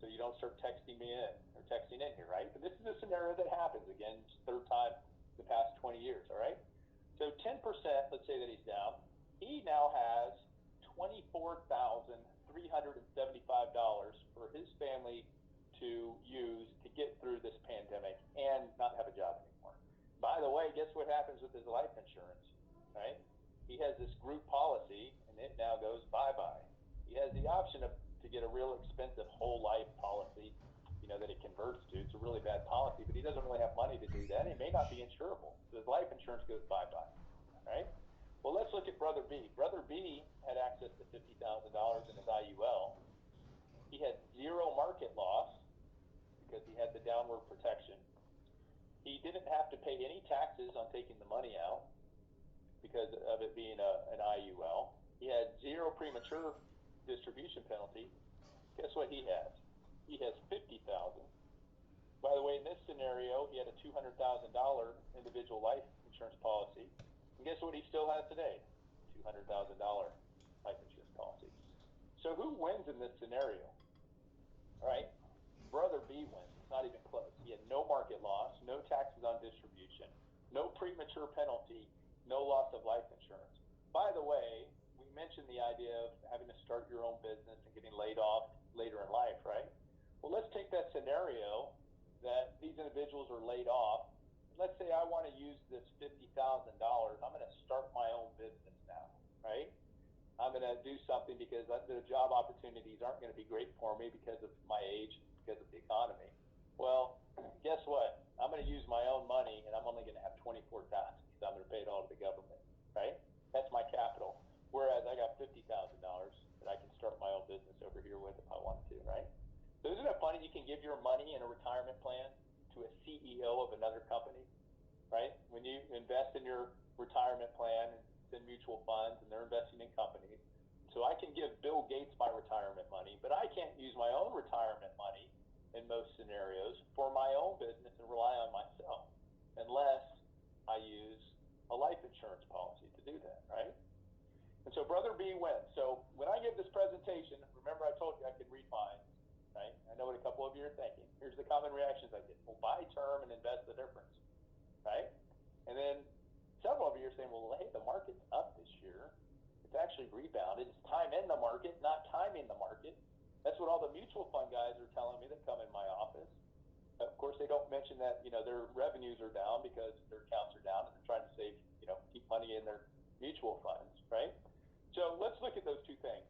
[SPEAKER 1] so you don't start texting me in or texting in here, right? But this is a scenario that happens, again, third time in the past 20 years, all right? So 10%, let's say that he's down. He now has $24,375 for his family to use to get through this pandemic and not have a job anymore. By the way, guess what happens with his life insurance, right? He has this group policy, and it now goes bye-bye. He has the option to get a real expensive whole life policy, that it converts to. It's a really bad policy, but he doesn't really have money to do that. It may not be insurable. So his life insurance goes bye-bye, right? Well, let's look at Brother B. Brother B had access to $50,000 in his IUL. He had zero market loss because he had the downward protection. He didn't have to pay any taxes on taking the money out because of it being an IUL. He had zero premature distribution penalty. Guess what he has? He has $50,000. By the way, in this scenario, he had a $200,000 individual life insurance policy. And guess what he still has today? $200,000 life insurance policy. So who wins in this scenario? All right? Brother B wins. It's not even close. He had no market loss, no taxes on distribution, no premature penalty, no loss of life insurance. By the way, we mentioned the idea of having to start your own business and getting laid off later in life, right? Well, let's take that scenario that these individuals are laid off. Let's say I want to use this $50,000. I'm going to start my own business now, right? I'm going to do something because the job opportunities aren't going to be great for me because of my age, because of the economy. Well, guess what? I'm going to use my own money, and I'm only going to have 24 tasks. I'm going to pay it all to the government, right? That's my capital. Whereas I got $50,000 that I can start my own business over here with if I wanted to, right? So isn't it funny? You can give your money in a retirement plan to a CEO of another company, right? When you invest in your retirement plan and it's in mutual funds and they're investing in companies. So I can give Bill Gates my retirement money, but I can't use my own retirement money in most scenarios for my own business and rely on myself unless I use a life insurance policy to do that, right? And so Brother B wins. So when I give this presentation, remember I told you I can read minds, right? I know what a couple of you are thinking. Here's the common reactions I get. Well, buy term and invest the difference, right? And then several of you are saying, well, hey, the market's up this year. It's actually rebounded. It's time in the market, not timing the market. That's what all the mutual fund guys are telling me that come in my office. Of course, they don't mention that, their revenues are down because their accounts are down and they're trying to save, keep money in their mutual funds, right? So let's look at those two things.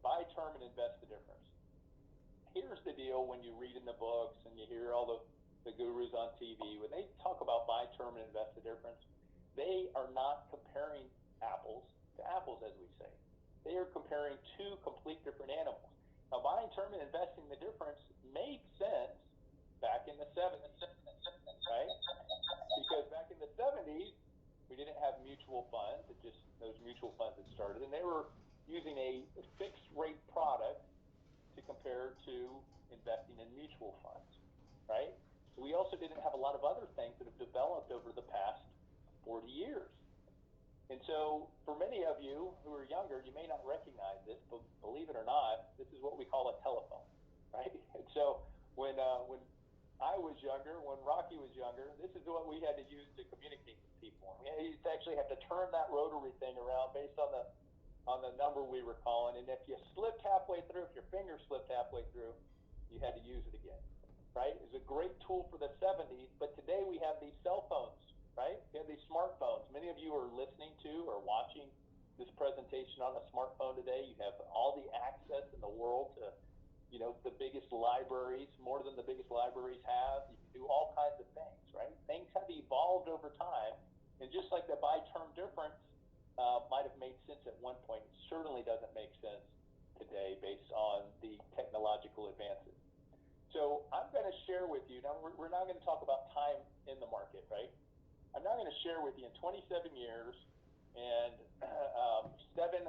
[SPEAKER 1] Buy term and invest the difference. Here's the deal when you read in the books and you hear all the gurus on TV, when they talk about buy term and invest the difference, they are not comparing apples to apples, as we say. They are comparing two complete different animals. Now, buying term and investing the difference made sense back in the 70s, right? Because back in the 70s, we didn't have mutual funds. Those mutual funds had started, and they were using a fixed rate product to compare to investing in mutual funds, right? We also didn't have a lot of other things that have developed over the past 40 years. And so for many of you who are younger, you may not recognize this, but believe it or not, this is what we call a telephone, right? And so when I was younger, when Rocky was younger, this is what we had to use to communicate with people. And we used to actually have to turn that rotary thing around based on the number we were calling. And if you slipped halfway through, if your finger slipped halfway through, you had to use it again, right? It was a great tool for the 70s, but today we have these cell phones, right? We have these smartphones. Many of you are listening to or watching this presentation on a smartphone today. You have all the access in the world to the biggest libraries, more than the biggest libraries have. You can do all kinds of things, right? Things have evolved over time. And just like the buy term difference might have made sense at one point, it certainly doesn't make sense today based on the technological advances. So I'm going to share with you, now we're now going to talk about time in the market, right? I'm now going to share with you in 27 years and 7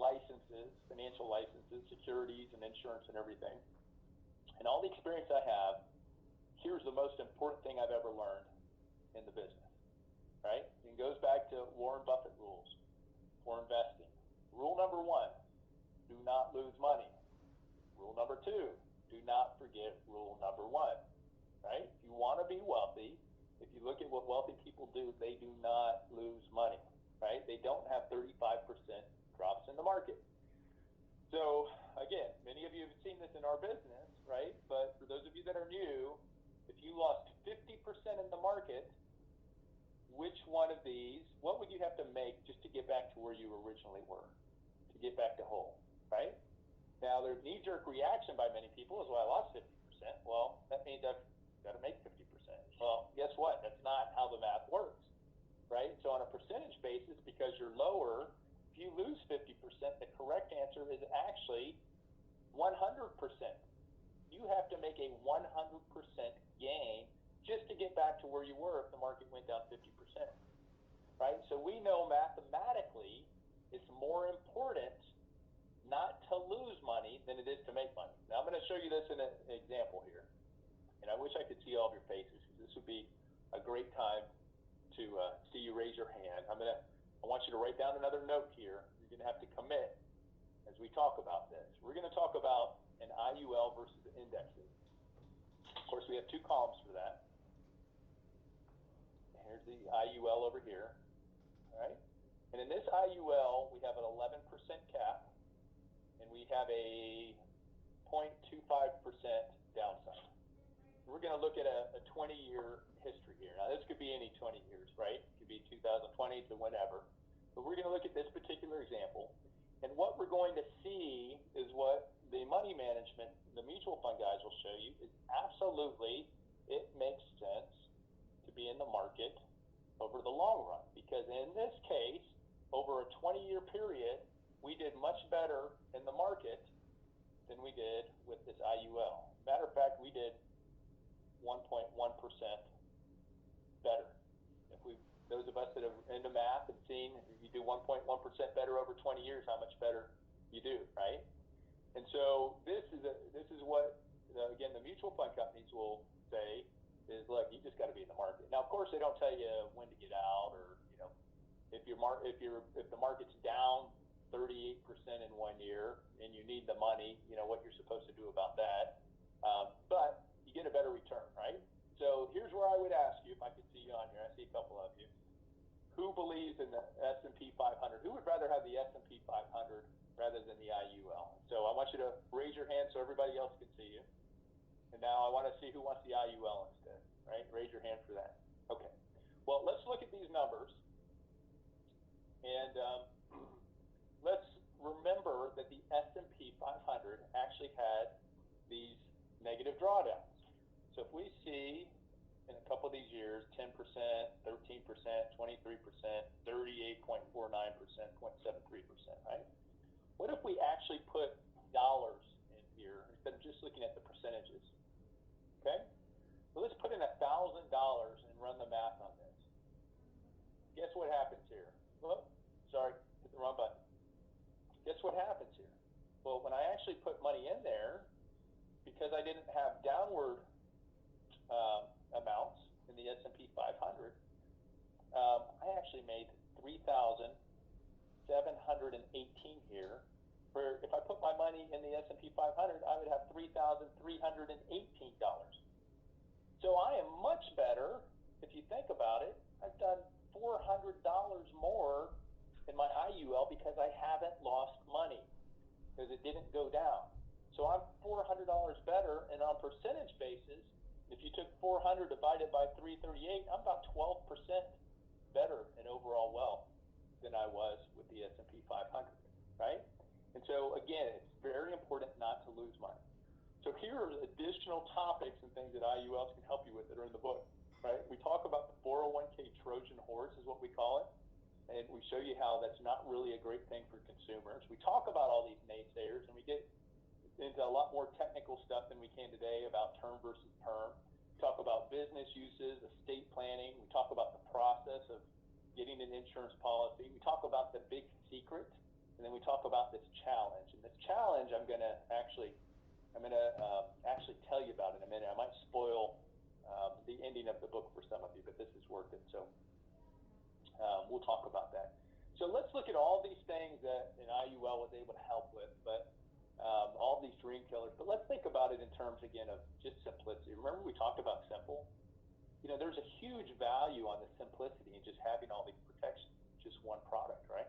[SPEAKER 1] licenses, financial licenses, securities and insurance and everything, and all the experience I have, here's the most important thing I've ever learned in the business, right? And it goes back to Warren Buffett rules for investing. Rule number 1, do not lose money. Rule number 2, do not forget rule number 1, right? If you want to be wealthy, if you look at what wealthy people do, they do not lose money, right? They don't have 35% drops in the market. So again, many of you have seen this in our business, right? But for those of you that are new, if you lost 50% in the market, which one of these, what would you have to make just to get back to where you originally were, to get back to whole, right? Now, the knee-jerk reaction by many people is, well, I lost 50%. Well, that means I've got to make 50%. Well, guess what? That's not how the math works, right? So on a percentage basis, because you're lower, if you lose 50%, the correct answer is actually 100%. You have to make a 100% gain just to get back to where you were if the market went down 50%, right? So we know mathematically it's more important not to lose money than it is to make money. Now I'm going to show you this in an example here, and I wish I could see all of your faces because this would be a great time to see you raise your hand. I want you to write down another note here. You're going to have to commit as we talk about this. We're going to talk about an IUL versus indexes. Of course, we have 2 columns for that. Here's the IUL over here, all right? And in this IUL, we have an 11% cap, and we have a 0.25% downside. We're going to look at a 20-year history here. Now, this could be any 20 years, right? It could be 2020 to whenever. But we're going to look at this particular example. And what we're going to see is what the money management, the mutual fund guys will show you is absolutely it makes sense to be in the market over the long run. Because in this case, over a 20-year period, we did much better in the market than we did with this IUL. Matter of fact, we did 1.1% better. Those of us that are into math have seen if you do 1.1% better over 20 years, how much better you do, right? And so this is what again the mutual fund companies will say is, look, you just got to be in the market. Now, of course, they don't tell you when to get out, or if the market's down 38% in 1 year and you need the money, what you're supposed to do about that. But you get a better return, right? So here's where I would ask you, if I could see you on here, I see a couple of you. Who believes in the S&P 500? Who would rather have the S&P 500 rather than the IUL? So I want you to raise your hand so everybody else can see you. And now I want to see who wants the IUL instead, right? Raise your hand for that. Okay. Well, let's look at these numbers. And let's remember that the S&P 500 actually had these negative drawdowns. So if we see in a couple of these years, 10%, 13%, 23%, 38.49%, 0.73%, right? What if we actually put dollars in here instead of just looking at the percentages? Okay? So let's put in $1,000 and run the math on this. Guess what happens here? Oh, sorry, hit the wrong button. Guess what happens here? Well, when I actually put money in there, because I didn't have downward amounts in the S&P 500, I actually made $3,718 here. Where if I put my money in the S&P 500, I would have $3,318. So I am much better. If you think about it, I've done $400 more in my IUL because I haven't lost money because it didn't go down. So I'm $400 better, and on percentage basis, if you took 400 divided by 338, I'm about 12% better in overall wealth than I was with the S&P 500, right? And so again, it's very important not to lose money. So here are additional topics and things that IULs can help you with that are in the book, right? We talk about the 401k Trojan horse is what we call it. And we show you how that's not really a great thing for consumers. We talk about all these naysayers, and we get into a lot more technical stuff than we can today about term versus perm. We talk about business uses, estate planning. We talk about the process of getting an insurance policy. We talk about the big secret, and then we talk about this challenge. And this challenge, I'm going to actually tell you about in a minute. I might spoil the ending of the book for some of you, but this is worth it. So we'll talk about that. So let's look at all these things that an IUL was able to help with, but all these dream killers. But let's think about it in terms, again, of just simplicity. Remember we talked about simple? There's a huge value on the simplicity and just having all these protections, just one product, right?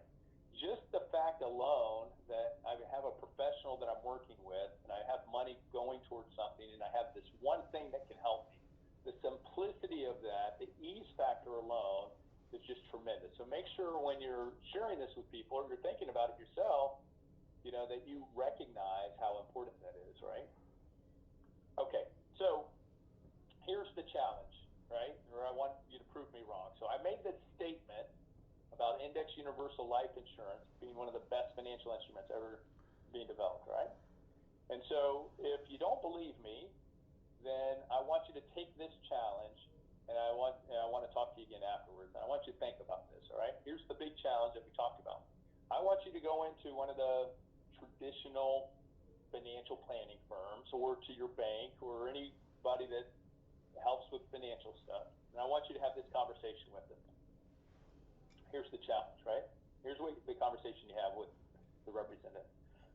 [SPEAKER 1] Just the fact alone that I have a professional that I'm working with and I have money going towards something and I have this one thing that can help me. The simplicity of that, the ease factor alone is just tremendous. So make sure when you're sharing this with people or you're thinking about it yourself, that you recognize how important that is, right? Okay, so here's the challenge, right? Or I want you to prove me wrong. So I made this statement about index universal life insurance being one of the best financial instruments ever being developed, right? And so if you don't believe me, then I want you to take this challenge, and I want to talk to you again afterwards. And I want you to think about this, all right? Here's the big challenge that we talked about. I want you to go into one of the traditional financial planning firms or to your bank or anybody that helps with financial stuff, and I want you to have this conversation with them. Here's the challenge, right? Here's the conversation you have with the representative.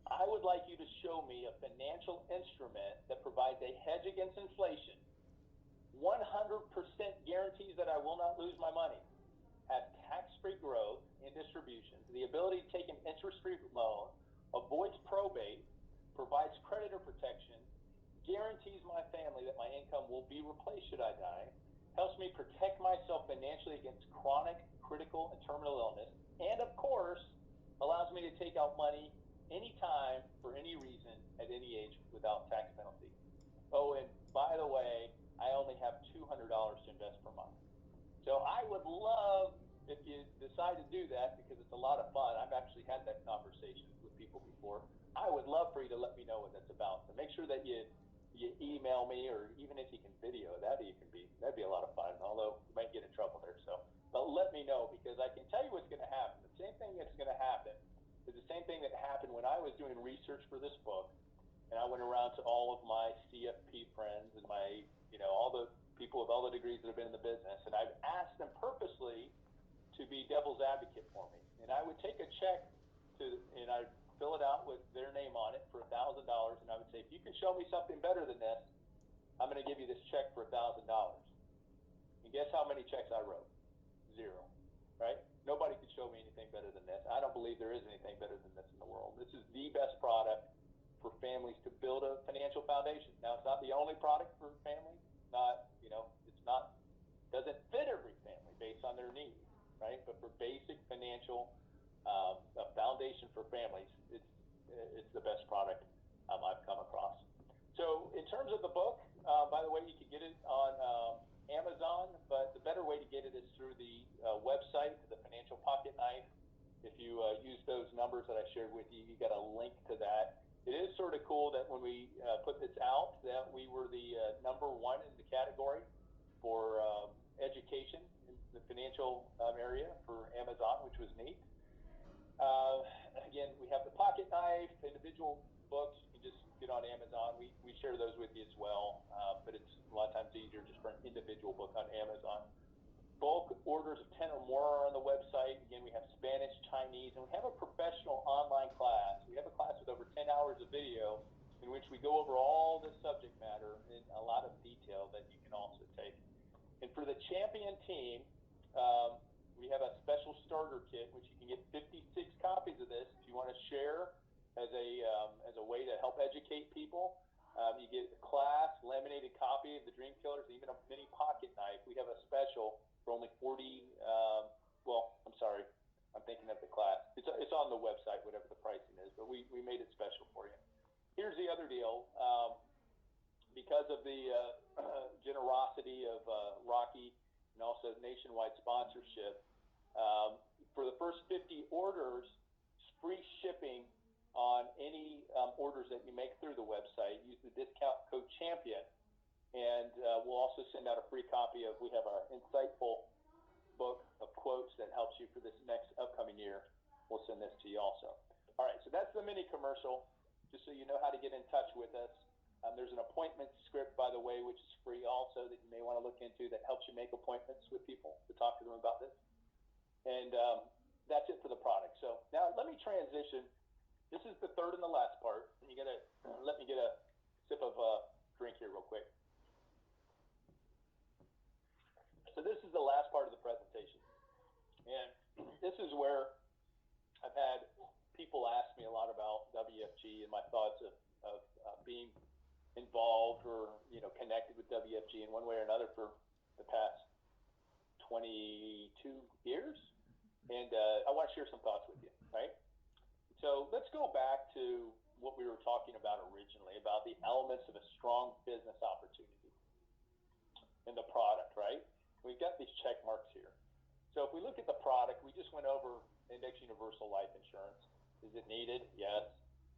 [SPEAKER 1] I would like you to show me a financial instrument that provides a hedge against inflation, 100% guarantees that I will not lose my money, has tax-free growth and distributions, the ability to take an interest-free loan, avoids probate, provides creditor protection, guarantees my family that my income will be replaced should I die, helps me protect myself financially against chronic, critical, and terminal illness, and of course, allows me to take out money anytime for any reason at any age without tax penalty. Oh, and by the way, I only have $200 to invest per month. So I would love if you decide to do that, because it's a lot of fun. I've actually had that conversation with people before. I would love for you to let me know what that's about. So make sure that you email me, or even if you can video that'd be a lot of fun, although you might get in trouble there. So, but let me know, because I can tell you what's going to happen. The same thing that's going to happen is the same thing that happened when I was doing research for this book, and I went around to all of my CFP friends and my, all the people with all the degrees that have been in the business, and I've asked them purposely to be devil's advocate for me. And I would take a check and I'd fill it out with their name on it for $1,000, and I would say, if you can show me something better than this, I'm going to give you this check for $1,000. And guess how many checks I wrote? 0, right? Nobody could show me anything better than this. I don't believe there is anything better than this in the world. This is the best product for families to build a financial foundation. Now, it's not the only product for families. Doesn't fit every family based on their needs, right? But for basic financial a foundation for families, it's the best product I've come across. So in terms of the book, by the way, you can get it on Amazon, but the better way to get it is through the website, the Financial Pocketknife. If you use those numbers that I shared with you, you got a link to that. It is sort of cool that when we put this out, that we were the #1 in the category for education in the financial area for Amazon, which was neat. Again, we have the Pocketknife, individual books. You can just get on Amazon. We share those with you as well, but it's a lot of times easier just for an individual book on Amazon. Bulk orders of 10 or more are on the website. Again, we have Spanish, Chinese, and we have a professional online class. We have a class with over 10 hours of video in which we go over all the subject matter in a lot of detail that you can also take. And for the champion team, we have a special starter kit, which you can get 56 copies of this if you want to share as a way to help educate people. You get a class, laminated copy of the Dream Killers, even a mini pocket knife. We have a special for only 40. I'm sorry, I'm thinking of the class. It's on the website, whatever the pricing is, but we made it special for you. Here's the other deal. Because of the generosity of Rocky and also nationwide sponsorship, for the first 50 orders, free shipping on any orders that you make through the website. Use the discount code CHAMPION, and we'll also send out a free copy of, we have an insightful book of quotes that helps you for this next upcoming year. We'll send this to you also. All right, so that's the mini commercial, just so you know how to get in touch with us. There's an appointment script, by the way, which is free also, that you may want to look into, that helps you make appointments with people to talk to them about this. And that's it for the product. So now let me transition. This is the third and the last part. And you got to let me get a sip of drink here real quick. So this is the last part of the presentation. And this is where I've had people ask me a lot about WFG and my thoughts of being involved or connected with WFG in one way or another for the past 22 years, and I want to share some thoughts with you, right? So let's go back to what we were talking about originally, about the elements of a strong business opportunity in the product, right? We've got these check marks here. So if we look at the product, we just went over Index Universal Life Insurance. Is it needed? Yes.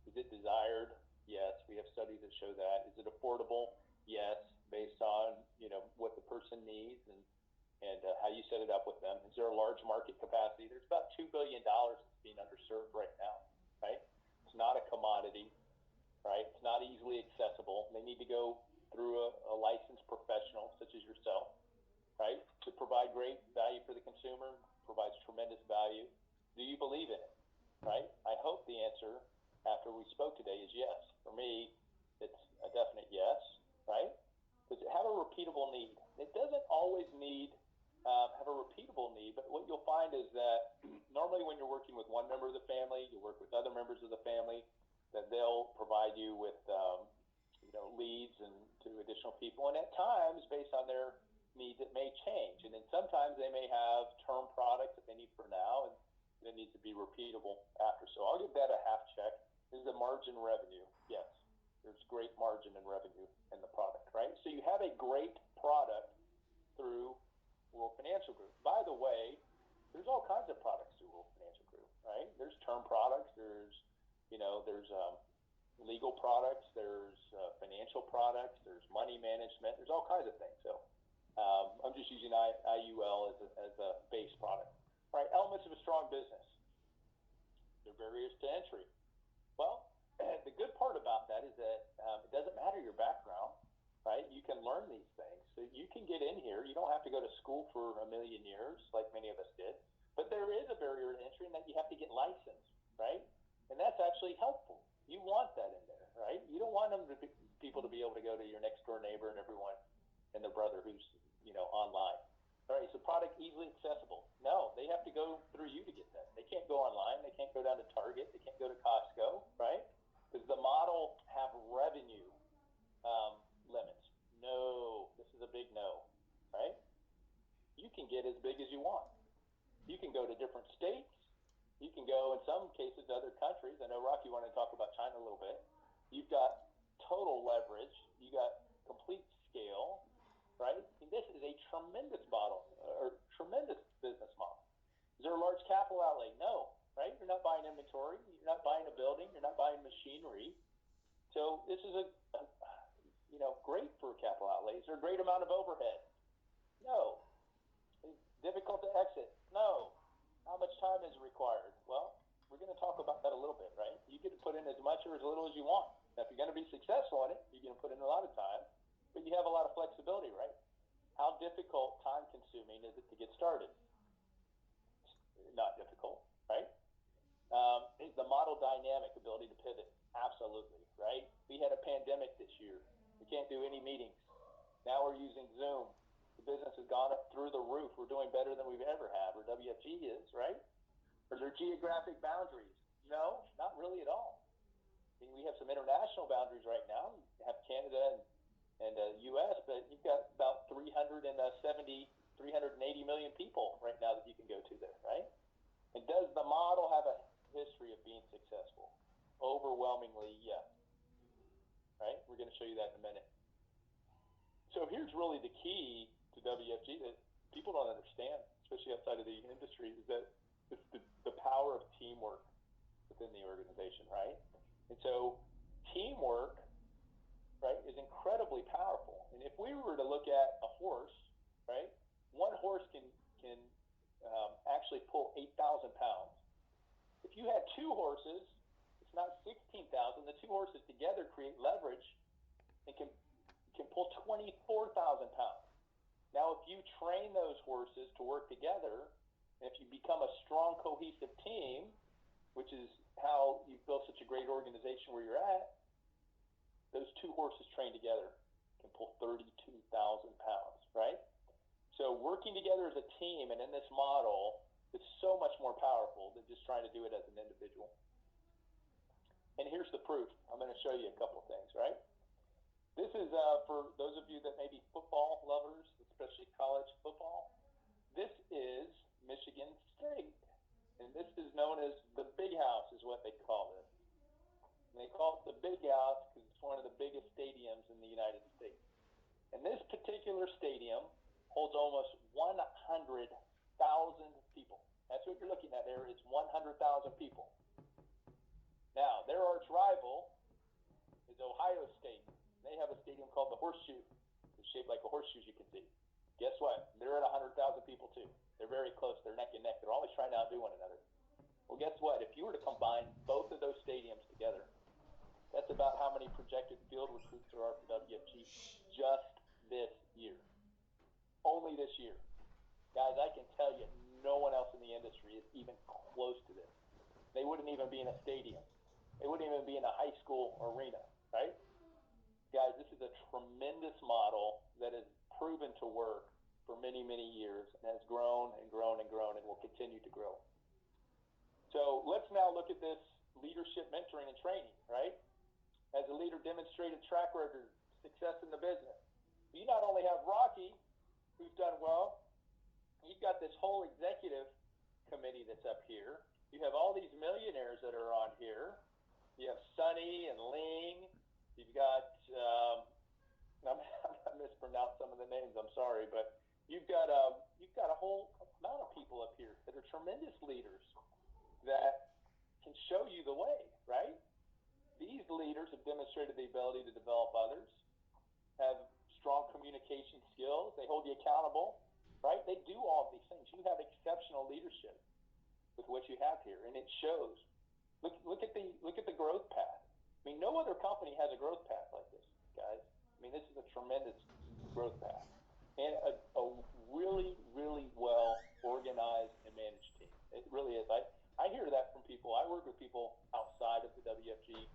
[SPEAKER 1] Is it desired? Yes. We have studies that show that. Is it affordable? Yes, based on what the person needs and how you set it up with them. Is there a large market capacity? There's about $2 billion that's being underserved right now, right? It's not a commodity, right? It's not easily accessible. They need to go through a licensed professional such as yourself, right, to provide great value for the consumer, provides tremendous value. Do you believe in it, right? I hope the answer after we spoke today is yes. For me, it's a definite yes, right? Does it have a repeatable need? It doesn't always have a repeatable need, but what you'll find is that normally when you're working with one member of the family, you work with other members of the family, that they'll provide you with leads and to additional people. And at times, based on their needs, it may change. And then sometimes they may have term products that they need for now, and it needs to be repeatable after. So I'll give that a half check. This is a margin revenue. Yes, there's great margin and revenue in the product, right? So you have a great product through World Financial Group. By the way, there's all kinds of products through World Financial Group, right? There's term products. There's legal products. There's financial products. There's money management. There's all kinds of things. So I'm just using IUL as a base product. All right, elements of a strong business. There are barriers to entry. Well, the good part about that is that it doesn't matter your background, right? You can learn these things. So you can get in here. You don't have to go to school for a million years like many of us did. But there is a barrier to entry in that you have to get licensed, right? And that's actually helpful. You want that in there, right? You don't want people to be able to go to your next door neighbor and everyone and their brother who's online. All right, so product easily accessible. No, they have to go through you to get that. They can't go online. They can't go down to Target. They can't go to Costco, right? Does the model have revenue limits? No, this is a big no, right? You can get as big as you want. You can go to different states. You can go, in some cases, to other countries. I know, Rocky, wanted to talk about China a little bit. You've got total leverage. You got complete scale, right? And this is a tremendous model, or tremendous business model. Is there a large capital outlay? No, right? You're not buying inventory. You're not buying a building. You're not buying machinery. So this is great for capital outlay. Is there a great amount of overhead? No. Is it difficult to exit? No. How much time is required? Well, we're going to talk about that a little bit, right? You get to put in as much or as little as you want. Now, if you're going to be successful in it, you're going to put in a lot of time, but you have a lot of flexibility, right? How difficult, time-consuming is it to get started? It's not difficult, right? Is the model dynamic, ability to pivot? Absolutely, right? We had a pandemic this year. We can't do any meetings. Now we're using Zoom. The business has gone up through the roof. We're doing better than we've ever had, or WFG is, right? Are there geographic boundaries? No, not really at all. I mean, we have some international boundaries right now. We have Canada and U.S., but you've got about 380 million people right now that you can go to there, right? And does the model have a history of being successful? Overwhelmingly, yes. Right? We're going to show you that in a minute. So here's really the key to WFG that people don't understand, especially outside of the industry, is that it's the power of teamwork within the organization, right? And so teamwork, right, is incredibly powerful. And if we were to look at a horse, right, one horse can actually pull 8,000 pounds. If you had two horses, it's not 16,000. The two horses together create leverage and can pull 24,000 pounds. Now, if you train those horses to work together, and if you become a strong, cohesive team, which is how you build such a great organization where you're at, those two horses trained together can pull 32,000 pounds, right? So working together as a team and in this model is so much more powerful than just trying to do it as an individual. And here's the proof. I'm going to show you a couple of things, right? This is for those of you that may be football lovers, especially college football. This is Michigan State, and this is known as the Big House, is what they call this. And they call it the Big House because it's one of the biggest stadiums in the United States. And this particular stadium holds almost 100,000 people. That's what you're looking at there. It's 100,000 people. Now, their arch rival is Ohio State. They have a stadium called the Horseshoe. It's shaped like a horseshoe, as you can see. Guess what? They're at 100,000 people, too. They're very close. They're neck and neck. They're always trying to outdo one another. Well, guess what? If you were to combine both of those stadiums together, that's about how many projected field recruits there are for WFG just this year. Only this year. Guys, I can tell you, no one else in the industry is even close to this. They wouldn't even be in a stadium. They wouldn't even be in a high school arena, right? Guys, this is a tremendous model that has proven to work for many, many years and has grown and grown and grown and will continue to grow. So let's now look at this leadership mentoring and training, right? As a leader, demonstrated track record, success in the business. You not only have Rocky, who's done well, you've got this whole executive committee that's up here. You have all these millionaires that are on here. You have Sonny and Ling. You've got, I'm mispronounced some of the names, I'm sorry, but you've got a whole amount of people up here that are tremendous leaders that can show you the way, right? These leaders have demonstrated the ability to develop others, have strong communication skills, they hold you accountable, right? They do all of these things. You have exceptional leadership with what you have here, and it shows. Look at the growth path. I mean, no other company has a growth path like this, guys. I mean, this is a tremendous growth path, and a really, really well organized and managed team. It really is. I hear that from people. I work with people outside of the WFG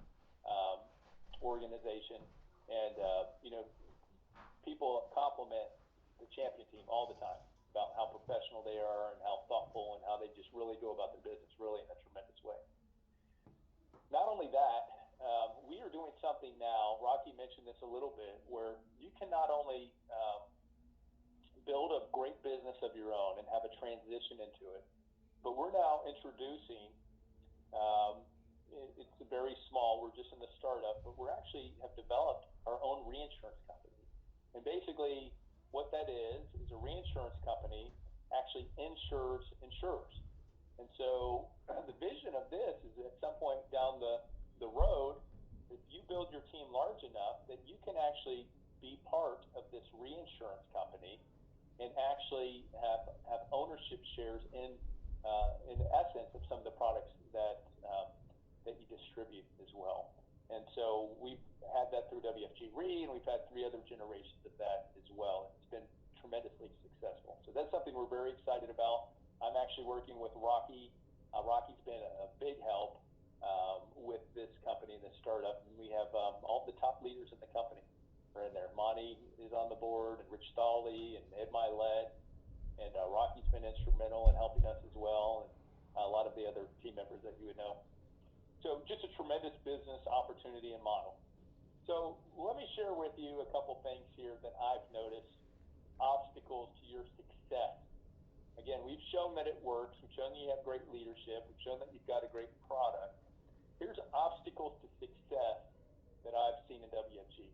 [SPEAKER 1] organization, and people compliment the champion team all the time about how professional they are and how thoughtful and how they just really go about their business really in a tremendous way. Not only that, we are doing something now, Rocky mentioned this a little bit, where you can not only build a great business of your own and have a transition into it, but we're now introducing, it's very small, we're just in the startup, but we're actually have developed our own reinsurance company. And basically what that is a reinsurance company actually insures insurers. And so the vision of this is at some point down the road, if you build your team large enough that you can actually be part of this reinsurance company and actually have ownership shares in essence of some of the products that you distribute as well. And so we've had that through WFG Re, and we've had 3 other generations of that as well. And it's been tremendously successful. So that's something we're very excited about. I'm actually working with Rocky. Rocky's been a big help with this company and this startup. And we have all the top leaders in the company are in there. Monty is on the board, and Rich Stolley, and Ed Milet. And Rocky's been instrumental in helping us as well, and a lot of the other team members that you would know. So just a tremendous business opportunity and model. So let me share with you a couple things here that I've noticed, obstacles to your success. Again, we've shown that it works. We've shown that you have great leadership. We've shown that you've got a great product. Here's obstacles to success that I've seen in WFG.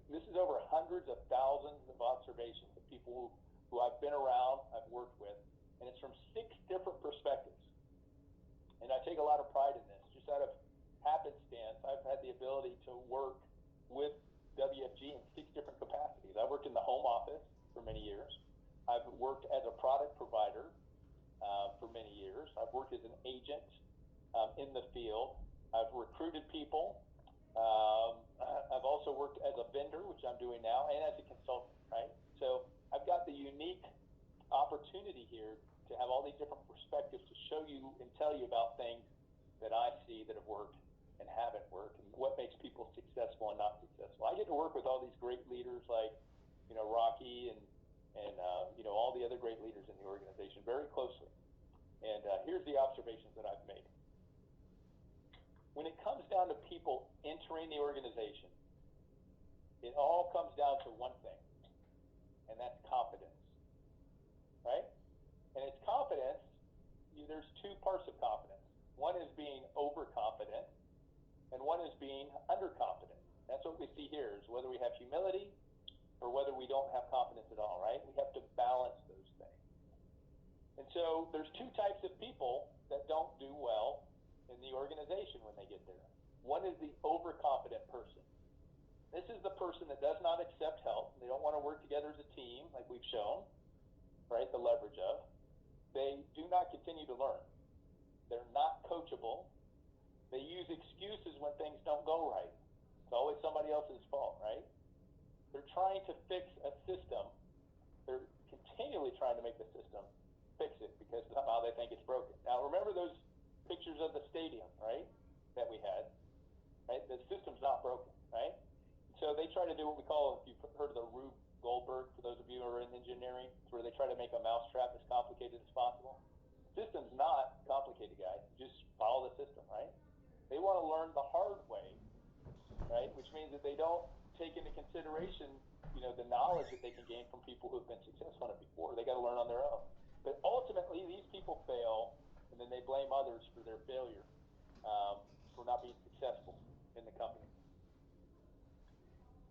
[SPEAKER 1] This is over hundreds of thousands of observations of people who I've been around, I've worked with, and it's from 6 different perspectives. And I take a lot of pride in this. Just out of happenstance, I've had the ability to work with WFG in 6 different capacities. I worked in the home office for many years. I've worked as a product provider for many years. I've worked as an agent in the field. I've recruited people. I've also worked as a vendor, which I'm doing now, and as a consultant, right? So I've got the unique opportunity here to have all these different perspectives to show you and tell you about things that I see that have worked and haven't worked, and what makes people successful and not successful. I get to work with all these great leaders like, Rocky and all the other great leaders in the organization very closely. And here's the observations that I've made. When it comes down to people entering the organization, it all comes down to one thing, and that's confidence, right? And it's confidence. There's 2 parts of confidence. One is being overconfident, and one is being underconfident. That's what we see here, is whether we have humility or whether we don't have confidence at all, right? We have to balance those things. And so there's 2 types of people that don't do well in the organization when they get there. One is the overconfident person. This is the person that does not accept help. They don't want to work together as a team, like we've shown, right? The leverage of. They do not continue to learn. They're not coachable. They use excuses when things don't go right. It's always somebody else's fault, right? They're trying to fix a system. They're continually trying to make the system fix it because somehow they think it's broken. Now, remember those pictures of the stadium, right, that we had, right? The system's not broken, right? So they try to do what we call, if you've heard of the Rube Goldberg, for those of you who are in engineering, it's where they try to make a mousetrap as complicated as possible. The system's not complicated, guys. Just follow the system, right? They want to learn the hard way right? Which means that they don't take into consideration, the knowledge that they can gain from people who have been successful in it before. They got to learn on their own. But ultimately, these people fail, and then they blame others for their failure, for not being successful in the company.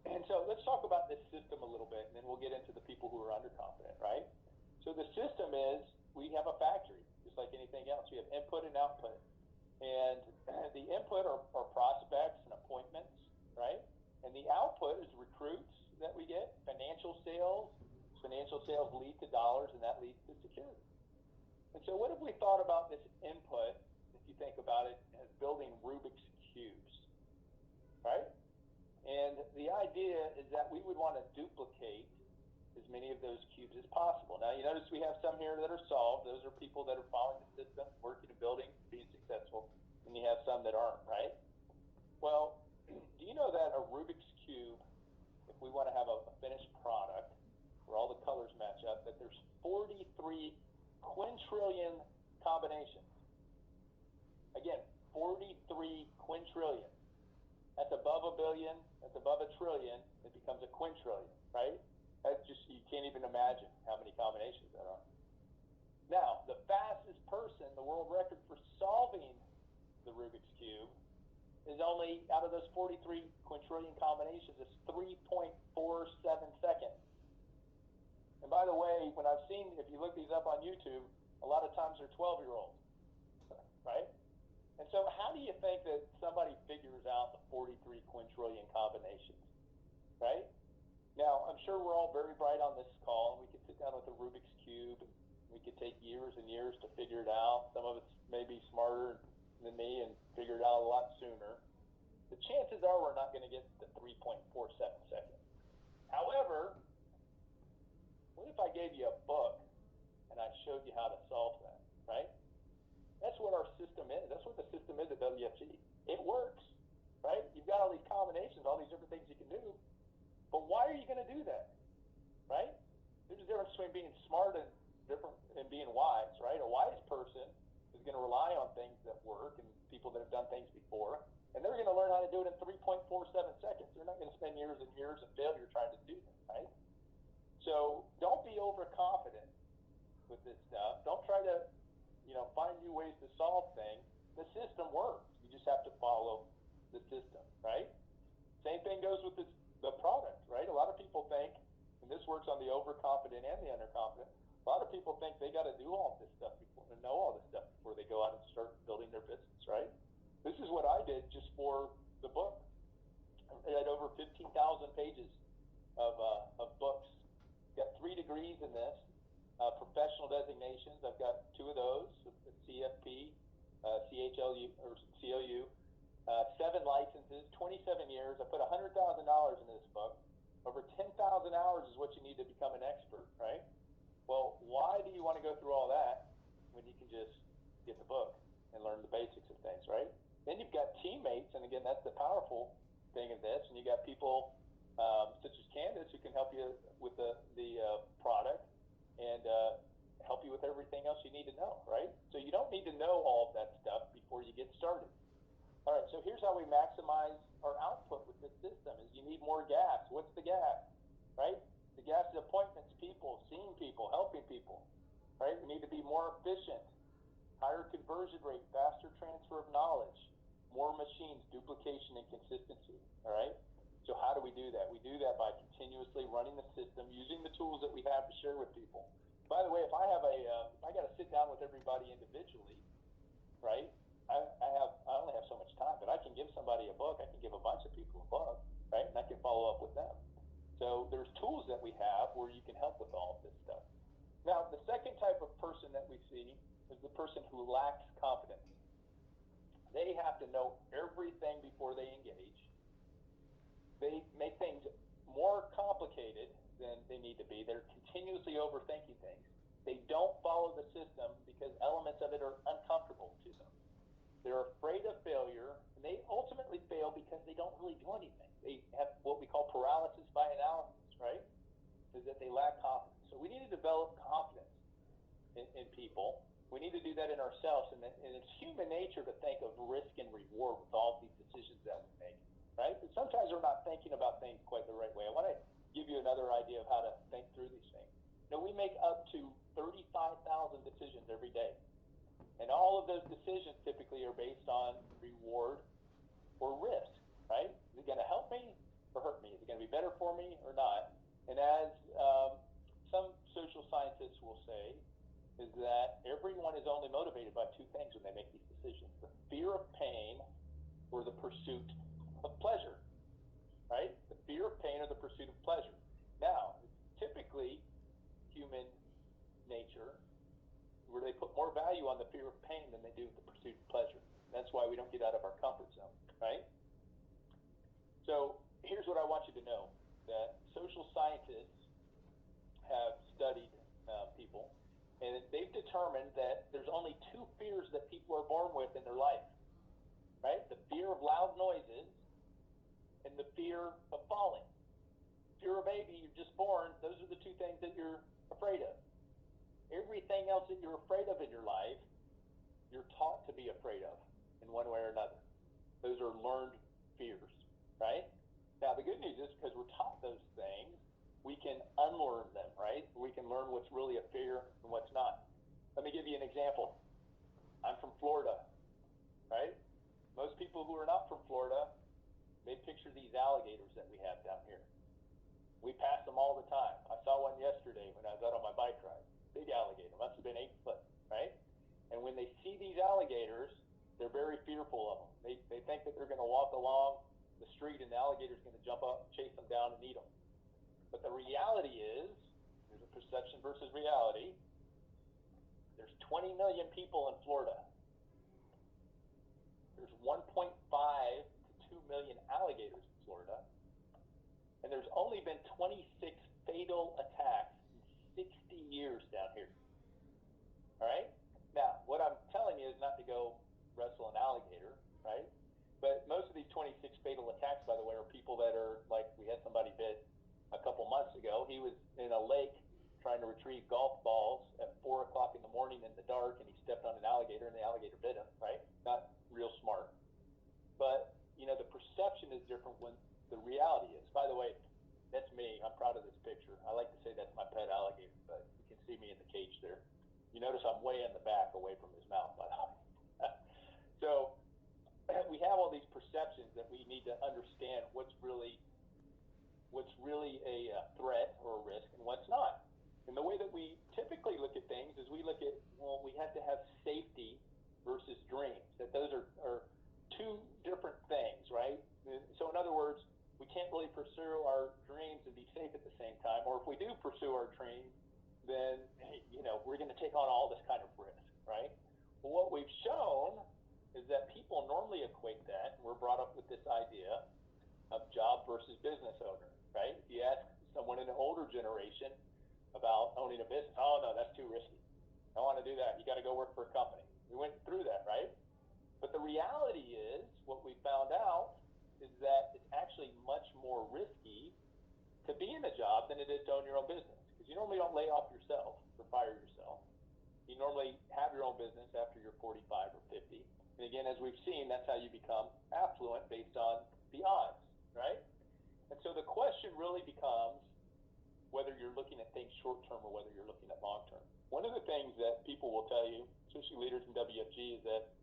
[SPEAKER 1] And so let's talk about this system a little bit, and then we'll get into the people who are underconfident, right? So the system is, we have a factory, just like anything else. We have input and output. And the input are prospects and appointments, right? And the output is recruits that we get, financial sales. Financial sales lead to dollars, and that leads to security. And so what have we thought about this input, if you think about it, as building Rubik's Cubes, right? And the idea is that we would want to duplicate as many of those cubes as possible. Now, you notice we have some here that are solved. Those are people that are following the system, working and building, being successful. And you have some that aren't, right? Well, do you know that a Rubik's Cube, if we want to have a finished product where all the colors match up, that there's 43 quintillion combinations. Again, 43 quintillion. That's above a billion, that's above a trillion, it becomes a quintillion, right? That's just, you can't even imagine how many combinations there are. Now, the fastest person, the world record for solving the Rubik's Cube is only, out of those 43 quintillion combinations, is 3.47 seconds. And by the way, when I've seen, if you look these up on YouTube, a lot of times they're 12-year-olds, right? And so how do you think that somebody figures out the 43 quintillion combinations, right? Now, I'm sure we're all very bright on this call, and we could sit down with a Rubik's Cube, and we could take years and years to figure it out. Some of us may be smarter than me and figure it out a lot sooner. The chances are we're not going to get to 3.47 seconds. However, what if I gave you a book and I showed you how to solve that, right? That's what our system is. That's what the system is at WFG. It works, right? You've got all these combinations, all these different things you can do. But why are you going to do that, right? There's a difference between being smart and different and being wise, right? A wise person is going to rely on things that work and people that have done things before, and they're going to learn how to do it in 3.47 seconds. They're not going to spend years and years of failure trying to do that, right? So don't be overconfident with this stuff. Don't try to, find new ways to solve things. The system works. You just have to follow the system, right? Same thing goes with the product, right? A lot of people think, and this works on the overconfident and the underconfident, a lot of people think they got to do all this stuff before, and know all this stuff before they go out and start building their business, right? This is what I did just for the book. I had over 15,000 pages of books. Got 3 degrees in this, professional designations. I've got 2 of those, CFP, CHLU, or CLU, 7 licenses, 27 years. I put $100,000 into this book. Over 10,000 hours is what you need to become an expert, right? Well, why do you want to go through all that when you can just get the book and learn the basics of things, right? Then you've got teammates, and again, that's the powerful thing of this, and you got people such as Candace who can help you with the product and help you with everything else you need to know, right? So you don't need to know all of that stuff before you get started. All right, so here's how we maximize our output with this system is you need more gas. What's the gas, right? The gas is appointments, people, seeing people, helping people, right? We need to be more efficient, higher conversion rate, faster transfer of knowledge, more machines, duplication, and consistency, all right? So how do we do that? We do that by continuously running the system, using the tools that we have to share with people. By the way, if I got to sit down with everybody individually, right? I only have so much time, but I can give somebody a book. I can give a bunch of people a book, right? And I can follow up with them. So there's tools that we have where you can help with all of this stuff. Now, the second type of person that we see is the person who lacks confidence. They have to know everything before they engage. They make things more complicated than they need to be. They're continuously overthinking things. They don't follow the system because elements of it are uncomfortable to them. They're afraid of failure, and they ultimately fail because they don't really do anything. They have what we call paralysis by analysis, right? Is that they lack confidence. So we need to develop confidence in people. We need to do that in ourselves, and it's human nature to think of risk and reward with all of these decisions that we make. right? But sometimes we're not thinking about things quite the right way. I want to give you another idea of how to think through these things. Now, we make up to 35,000 decisions every day. And all of those decisions typically are based on reward or risk, right? Is it going to help me or hurt me? Is it going to be better for me or not? And as some social scientists will say, is that everyone is only motivated by two things when they make these decisions: the fear of pain or the pursuit of pleasure, right? The fear of pain or the pursuit of pleasure. Now, it's typically human nature where they put more value on the fear of pain than they do the pursuit of pleasure. That's why we don't get out of our comfort zone, right? So here's what I want you to know, that social scientists have studied people, and they've determined that there's only two fears that people are born with in their life, right? The fear of loud noises and the fear of falling. If you're a baby, you're just born, those are the two things that you're afraid of. Everything else that you're afraid of in your life, you're taught to be afraid of in one way or another. Those are learned fears, right? Now, the good news is because we're taught those things, we can unlearn them, right? We can learn what's really a fear and what's not. Let me give you an example. I'm from Florida, right? Most people who are not from Florida, they picture these alligators that we have down here. We pass them all the time. I saw one yesterday when I was out on my bike ride. Big alligator, must have been 8 foot, right? And when they see these alligators, they're very fearful of them. They think that they're going to walk along the street and the alligator's going to jump up, chase them down, and eat them. But the reality is, there's a perception versus reality. There's 20 million people in Florida. There's 1.5 to 2 million alligators in Florida. And there's only been 26 fatal attacks in 60 years down here. All right? Now, what I'm telling you is not to go wrestle an alligator, right? But most of these 26 fatal attacks, by the way, are people that are, like, we had somebody bit a couple months ago. He was in a lake trying to retrieve golf balls at 4 o'clock in the morning in the dark, and he stepped on an alligator, and the alligator bit him, right? Not real smart. But, you know, the perception is different when the reality is. By the way, that's me. I'm proud of this picture. I like to say that's my pet alligator, but you can see me in the cage there. You notice I'm way in the back away from his mouth, by the way. So we have all these perceptions that we need to understand what's really a threat or a risk and what's not. And the way that we typically look at things is we look at, well, we have to have safety versus dreams, that those are two different things, right? So in other words, we can't really pursue our dreams and be safe at the same time. Or if we do pursue our dreams, then, you know, we're going to take on all this kind of risk, right? Well, what we've shown is that people normally equate that, and we're brought up with this idea of job versus business owner, right? If you ask someone in an older generation about owning a business, oh, no, that's too risky. I don't want to do that. You got to go work for a company. We went through that, right? But the reality is, what we found out is that it's actually much more risky to be in a job than it is to own your own business. Because you normally don't lay off yourself or fire yourself. You normally have your own business after you're 45 or 50. And again, as we've seen, that's how you become affluent based on the odds, right? And so the question really becomes whether you're looking at things short term or whether you're looking at long term. One of the things that people will tell you, especially leaders in WFG, is that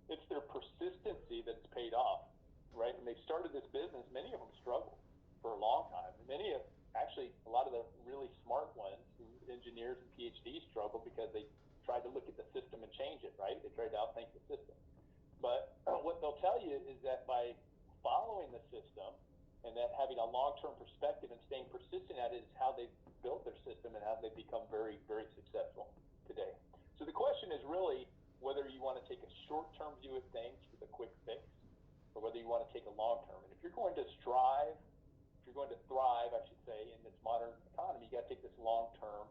[SPEAKER 1] it's their persistency that's paid off, right? When they started this business, many of them struggled for a long time. And many of, actually, a lot of the really smart ones, engineers and PhDs, struggled because they tried to look at the system and change it, right? They tried to outthink the system. But what they'll tell you is that by following the system and that having a long-term perspective and staying persistent at it is how they've built their system and how they've become very, very successful today. So the question is really whether you want to take a short-term view at things for the quick fix or whether you want to take a long-term. And if you're going to strive, if you're going to thrive, I should say, in this modern economy, you got to take this long-term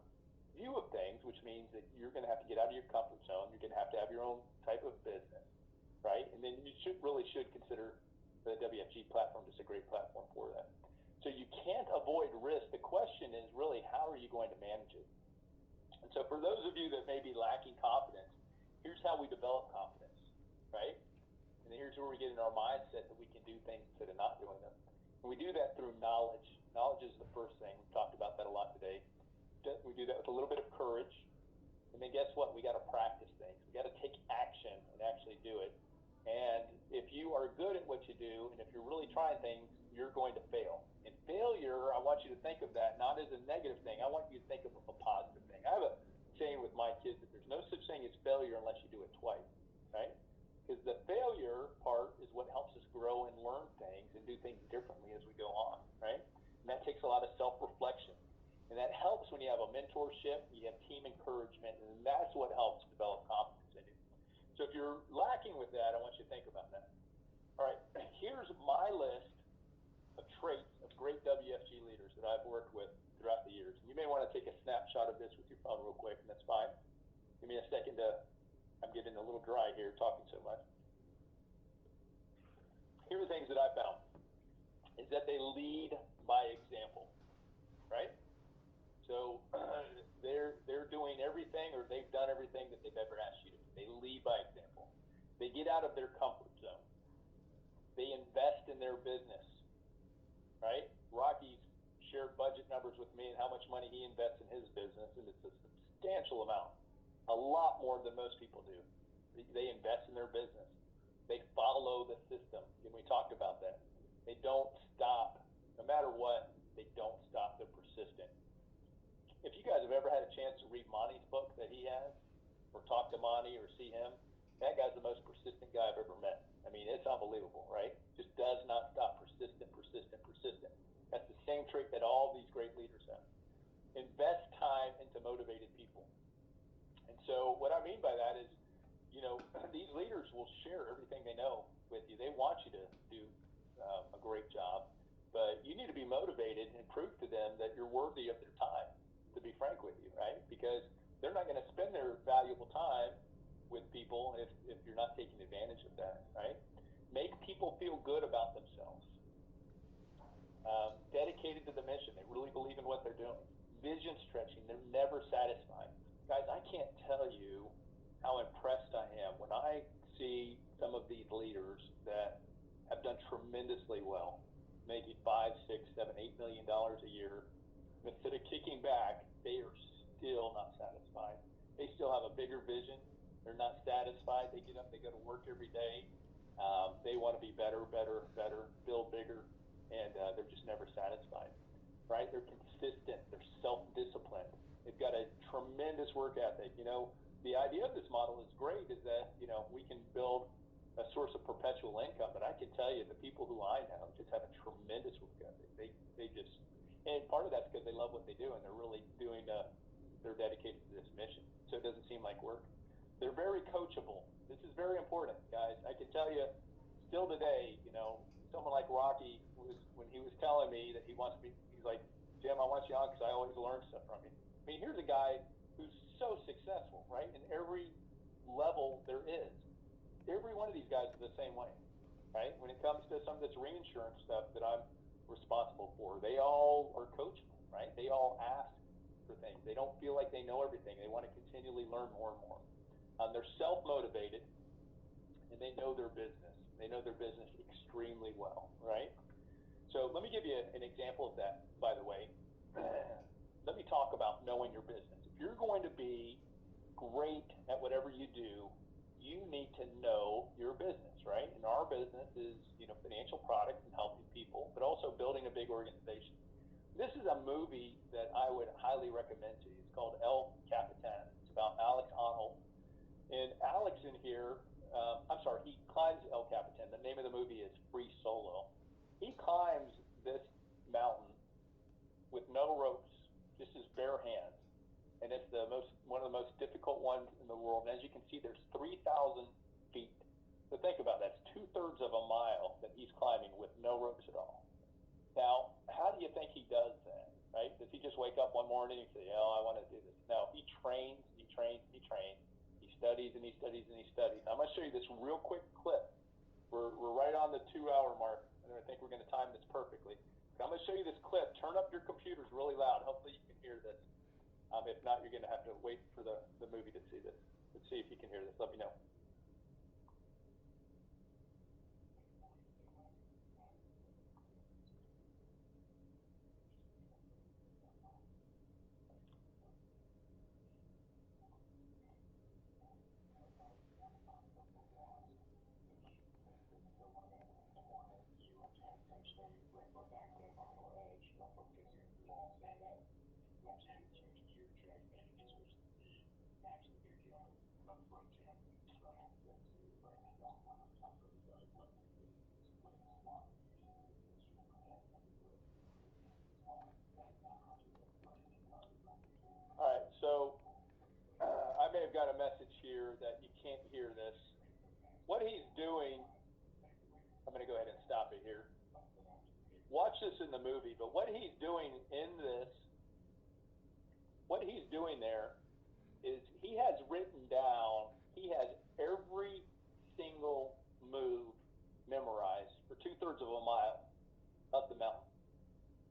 [SPEAKER 1] view of things, which means that you're going to have to get out of your comfort zone. You're going to have your own type of business, right? And then you should consider the WFG platform just a great platform for that. So you can't avoid risk. The question is really, how are you going to manage it? And so for those of you that may be lacking confidence, here's how we develop confidence, right? And here's where we get in our mindset that we can do things instead of not doing them. And we do that through knowledge. Knowledge is the first thing. We've talked about that a lot today. We do that with a little bit of courage. And then guess what? We got to practice things. We got to take action and actually do it. And if you are good at what you do, and if you're really trying things, you're going to fail. And failure, I want you to think of that not as a negative thing. I want you to think of a positive thing. I have a saying with my kids that there's no such thing as failure unless you do it twice, right? Because the failure part is what helps us grow and learn things and do things differently as we go on, right? And that takes a lot of self-reflection. And that helps when you have a mentorship, you have team encouragement, and that's what helps develop confidence in you. So if you're lacking with that, I want you to think about that. All right, here's my list of traits of great WFG leaders that I've worked with throughout the years. And you may want to take a snapshot of this with your phone real quick, and that's fine. Give me a second I'm getting a little dry here talking so much. Here are the things that I found, is that they lead by example, right? So they're doing everything, or they've done everything that they've ever asked you to do. They lead by example. They get out of their comfort zone. They invest in their business, right? Rocky's shared budget numbers with me and how much money he invests in his business, and it's a substantial amount, a lot more than most people do. They invest in their business. They follow the system, and we talked about that. They don't stop. No matter what, they don't stop. They're persistent. If you guys have ever had a chance to read Monty's book that he has, or talk to Monty or see him, that guy's the most persistent guy I've ever met. I mean, it's unbelievable, right? Just does not stop. Persistent, persistent, persistent. That's the same trait that all of these great leaders have. Invest time into motivated people. And so what I mean by that is, these leaders will share everything they know with you. They want you to do a great job, but you need to be motivated and prove to them that you're worthy of their time, to be frank with you, right? Because they're not going to spend their valuable time with people if you're not taking advantage of that, right? Make people feel good about themselves. Dedicated to the mission. They really believe in what they're doing. Vision stretching. They're never satisfied. Guys, I can't tell you how impressed I am when I see some of these leaders that have done tremendously well, making $5, $6, $7, $8 million a year. Instead of kicking back, they are still not satisfied. They still have a bigger vision. They're not satisfied. They get up, they go to work every day. They want to be better, better, better, build bigger, and they're just never satisfied, right? They're consistent. They're self-disciplined. They've got a tremendous work ethic. The idea of this model is great, is that, we can build a source of perpetual income, but I can tell you the people who I know just have a tremendous work ethic. They just, and part of that's because they love what they do, and they're really doing, they're dedicated to this mission. So it doesn't seem like work. They're very coachable. This is very important, guys. I can tell you still today, someone like Rocky when he was telling me that he's like, Jim, I want you on because I always learn stuff from you. I mean, here's a guy who's so successful, right? In every level there is. Every one of these guys is the same way, right? When it comes to some of this reinsurance stuff that I'm responsible for, they all are coachable, right? They all ask for things. They don't feel like they know everything. They want to continually learn more and more. They're self-motivated, and they know their business. They know their business extremely well, right? So let me give you an example of that, by the way. Let me talk about knowing your business. If you're going to be great at whatever you do, you need to know your business, right? And our business is, financial products and helping people, but also building a big organization. This is a movie that I would highly recommend to you. It's called El Capitan. It's about Alex Honnold. And Alex in here, he climbs El Capitan. The name of the movie is Free Solo. He climbs this mountain with no ropes, just his bare hands. And it's one of the most difficult ones in the world. And as you can see, there's 3,000 feet. So think about that. It's 2/3 of a mile that he's climbing with no ropes at all. Now, how do you think he does that, right? Does he just wake up one morning and say, I want to do this? No, he trains, he trains, he trains. He studies and he studies and he studies. I'm going to show you this real quick clip. We're right on the 2-hour mark, and I think we're going to time this perfectly. But I'm going to show you this clip. Turn up your computers really loud. Hopefully you can hear this. If not, you're going to have to wait for the movie to see this. Let's see if you can hear this. Let me know. this in the movie, but what he's doing in this, what he's doing there is he has written down, he has every single move memorized for 2/3 of a mile up the mountain.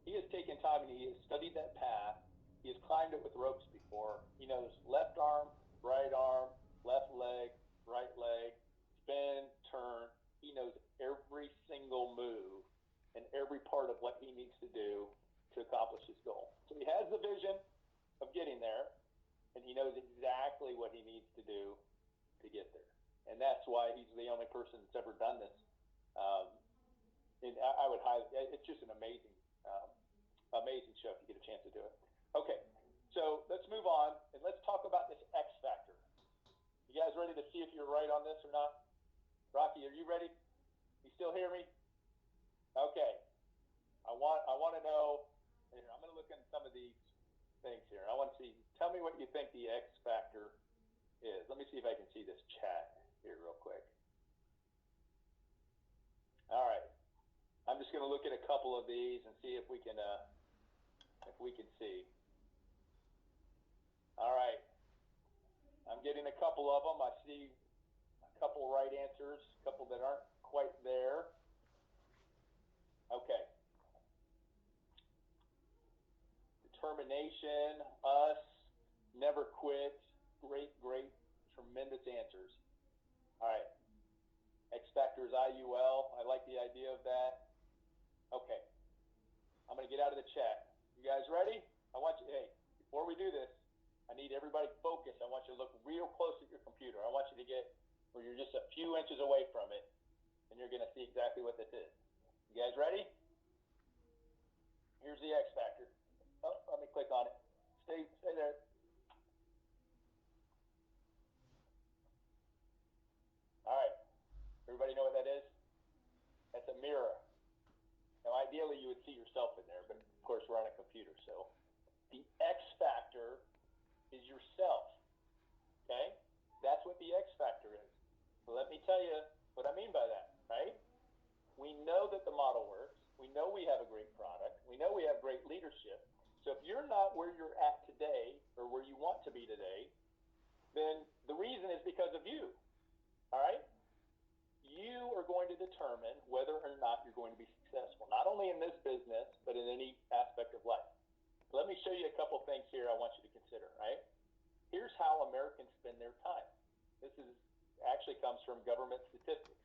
[SPEAKER 1] He has taken time and he has studied that path. He has climbed it with ropes before. He knows left arm, left leg, right leg, spin, turn. He knows every single move and every part of what he needs to do to accomplish his goal. So he has the vision of getting there, and he knows exactly what he needs to do to get there. And that's why he's the only person that's ever done this. And I would highly, it's just an amazing, amazing show if you get a chance to do it. Okay, so let's move on and let's talk about this X factor. You guys ready to see if you're right on this or not? Rocky, are you ready? You still hear me? Okay. I want to know. Here, I'm going to look into some of these things here. I want to see. Tell me what you think the X factor is. Let me see if I can see this chat here real quick. All right. I'm just going to look at a couple of these and see if we can see. All right. I'm getting a couple of them. I see a couple right answers, a couple that aren't quite there. Okay. Determination, us, never quit. Great, tremendous answers. All right. X factor is IUL. I like the idea of that. Okay. I'm going to get out of the chat. You guys ready? I want you, hey, before we do this, I need everybody focused. I want you to look real close at your computer. I want you to get where you're just a few inches away from it, and you're going to see exactly what this is. You guys ready? Here's the X factor. Oh, let me click on it. Stay there. All right. Everybody know what that is? That's a mirror. Now, ideally, you would see yourself in there, but of course, we're on a computer. So the X factor is yourself. Okay? That's what the X factor is. So let me tell you what I mean by that, right? We know that the model works. We know we have a great product. We know we have great leadership. So if you're not where you're at today or where you want to be today, then the reason is because of you. All right? You are going to determine whether or not you're going to be successful, not only in this business, but in any aspect of life. Let me show you a couple things here I want you to consider, right? Here's how Americans spend their time. This is actually comes from government statistics.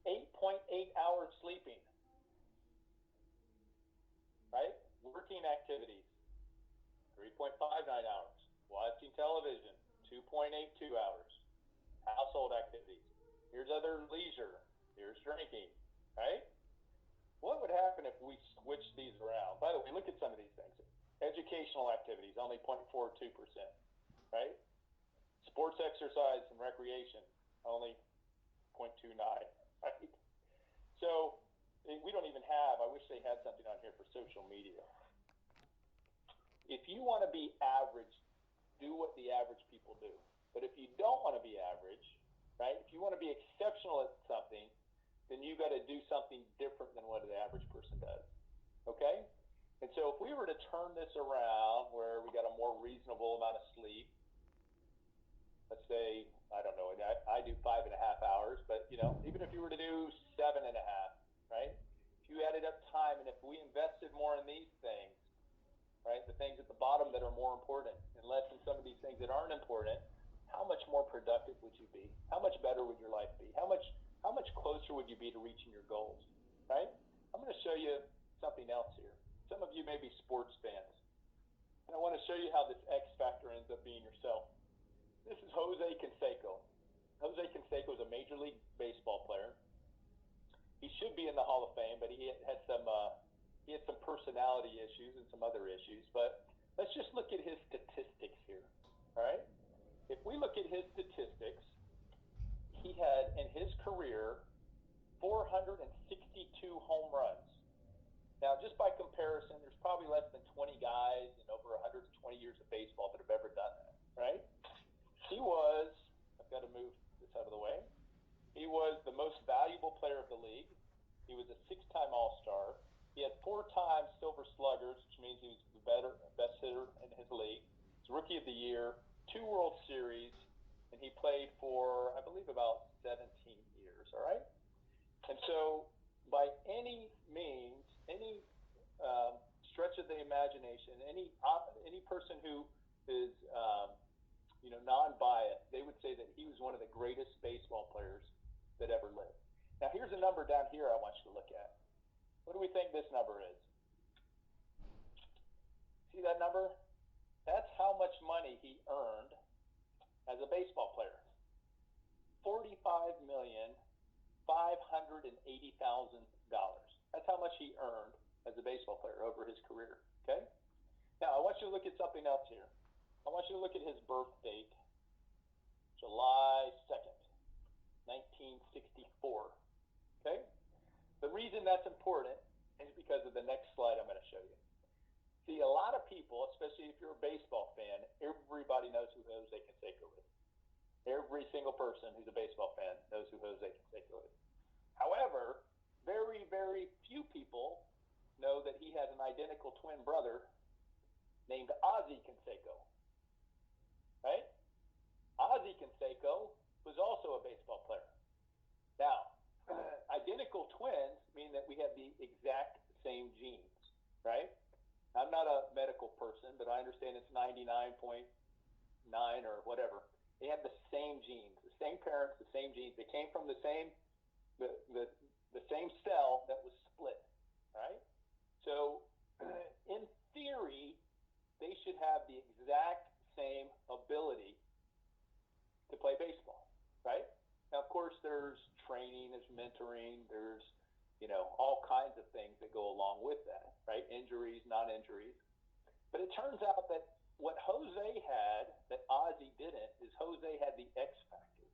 [SPEAKER 1] 8.8 hours sleeping, right? Working activities, 3.59 hours. Watching television, 2.82 hours. Household activities. Here's other leisure. Here's drinking, right? What would happen if we switched these around? By the way, look at some of these things. Educational activities, only 0.42%, right? Sports exercise and recreation, only 0.29, right? So we don't even have, I wish they had something on here for social media. If you want to be average, do what the average people do. But if you don't want to be average, right? If you want to be exceptional at something, then you got to do something different than what the average person does. Okay? And so if we were to turn this around where we got a more reasonable amount of sleep, let's say, I don't know, I do 5.5 hours, but even if you were to do 7.5, right? If you added up time and if we invested more in these things, right? The things at the bottom that are more important and less in some of these things that aren't important, how much more productive would you be? How much better would your life be? How much closer would you be to reaching your goals, right? I'm going to show you something else here. Some of you may be sports fans, and I want to show you how this X factor ends up being yourself. This is Jose Canseco. Jose Canseco is a Major League Baseball player. He should be in the Hall of Fame, but he had some personality issues and some other issues. But let's just look at his statistics here, all right? If we look at his statistics, he had in his career 462 home runs. Now, just by comparison, there's probably less than 20 guys in over 120 years of baseball that have ever done that, right? He was, I've got to move this out of the way, he was the most valuable player of the league. He was a 6-time All-Star. He had 4 times Silver Sluggers, which means he was the best hitter in his league. He's Rookie of the Year, 2 World Series, and he played for, I believe, about 17 years, all right? And so by any means, any stretch of the imagination, any person who is non-biased, they would say that he was one of the greatest baseball players that ever lived. Now, here's a number down here I want you to look at. What do we think this number is? See that number? That's how much money he earned as a baseball player. $45,580,000. That's how much he earned as a baseball player over his career. Okay? Now, I want you to look at something else here. I want you to look at his birth date, July 2nd, 1964. Okay? The reason that's important is because of the next slide I'm going to show you. See, a lot of people, especially if you're a baseball fan, everybody knows who Jose Canseco is. Every single person who's a baseball fan knows who Jose Canseco is. However, very, very few people know that he has an identical twin brother named Ozzie Canseco. Right? Ozzie Canseco was also a baseball player. Now, identical twins mean that we have the exact same genes, right? I'm not a medical person, but I understand it's 99.9 or whatever. They have the same genes, the same parents, the same genes. They came from the same cell that was split, right? So, in theory, they should have the exact same ability to play baseball, right? Now, of course, there's training, there's mentoring, there's, all kinds of things that go along with that, right? Injuries, non-injuries. But it turns out that what Jose had that Ozzie didn't is Jose had the X factor.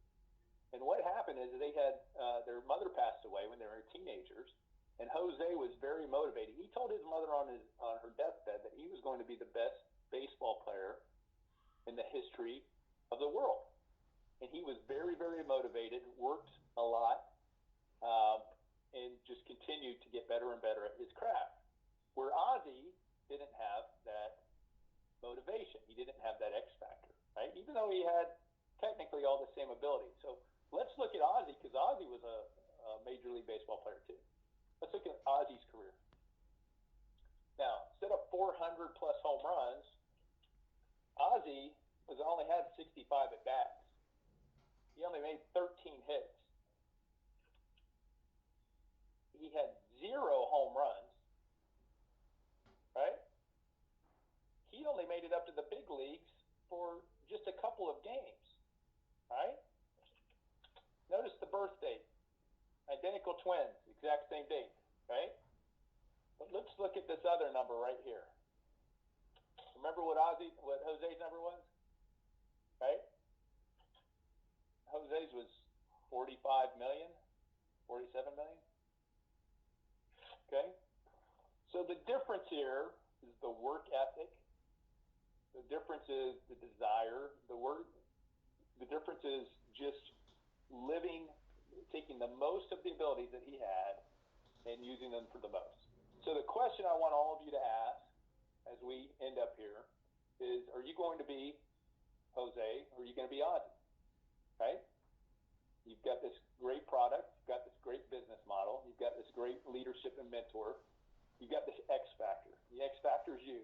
[SPEAKER 1] And what happened is they had their mother passed away when they were teenagers, and Jose was very motivated. He told his mother on her deathbed that he was going to be the best baseball player in the history of the world. And he was very, very motivated, worked a lot, and just continued to get better and better at his craft. Where Ozzie didn't have that motivation. He didn't have that X factor, right? Even though he had technically all the same abilities. So let's look at Ozzie, because Ozzie was a Major League Baseball player too. Let's look at Ozzie's career. Now, instead of 400 plus home runs, Ozzie only had 65 at bats. He only made 13 hits. He had 0 home runs, right? He only made it up to the big leagues for just a couple of games, right? Notice the birth date. Identical twins, exact same date, right? But let's look at this other number right here. Remember what Jose's number was, right? Jose's was 45 million, 47 million. Okay? So the difference here is the work ethic. The difference is the desire. The difference is just taking the most of the abilities that he had and using them for the most. So the question I want all of you to ask as we end up here is, are you going to be Jose or are you going to be Ozzie? Right? You've got this great product. You've got this great business model. You've got this great leadership and mentor. You've got this X factor. The X factor is you.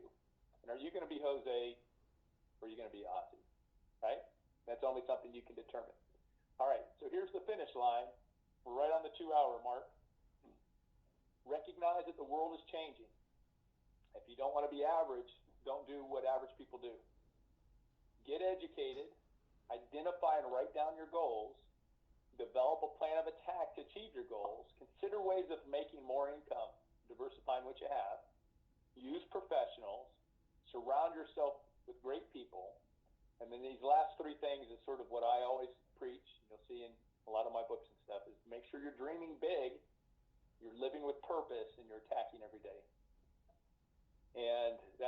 [SPEAKER 1] And are you going to be Jose or are you going to be Ozzie? Right? That's only something you can determine. All right, so here's the finish line. We're right on the 2-hour mark. Recognize that the world is changing. If you don't want to be average, don't do what average people do. Get educated, identify and write down your goals, develop a plan of attack to achieve your goals, consider ways of making more income, diversifying what you have, use professionals, surround yourself with great people, and then these last 3 things is sort of what I always preach. You'll see in a lot of my books and stuff is make sure you're dreaming big, you're living with purpose, and you're attacking every day. And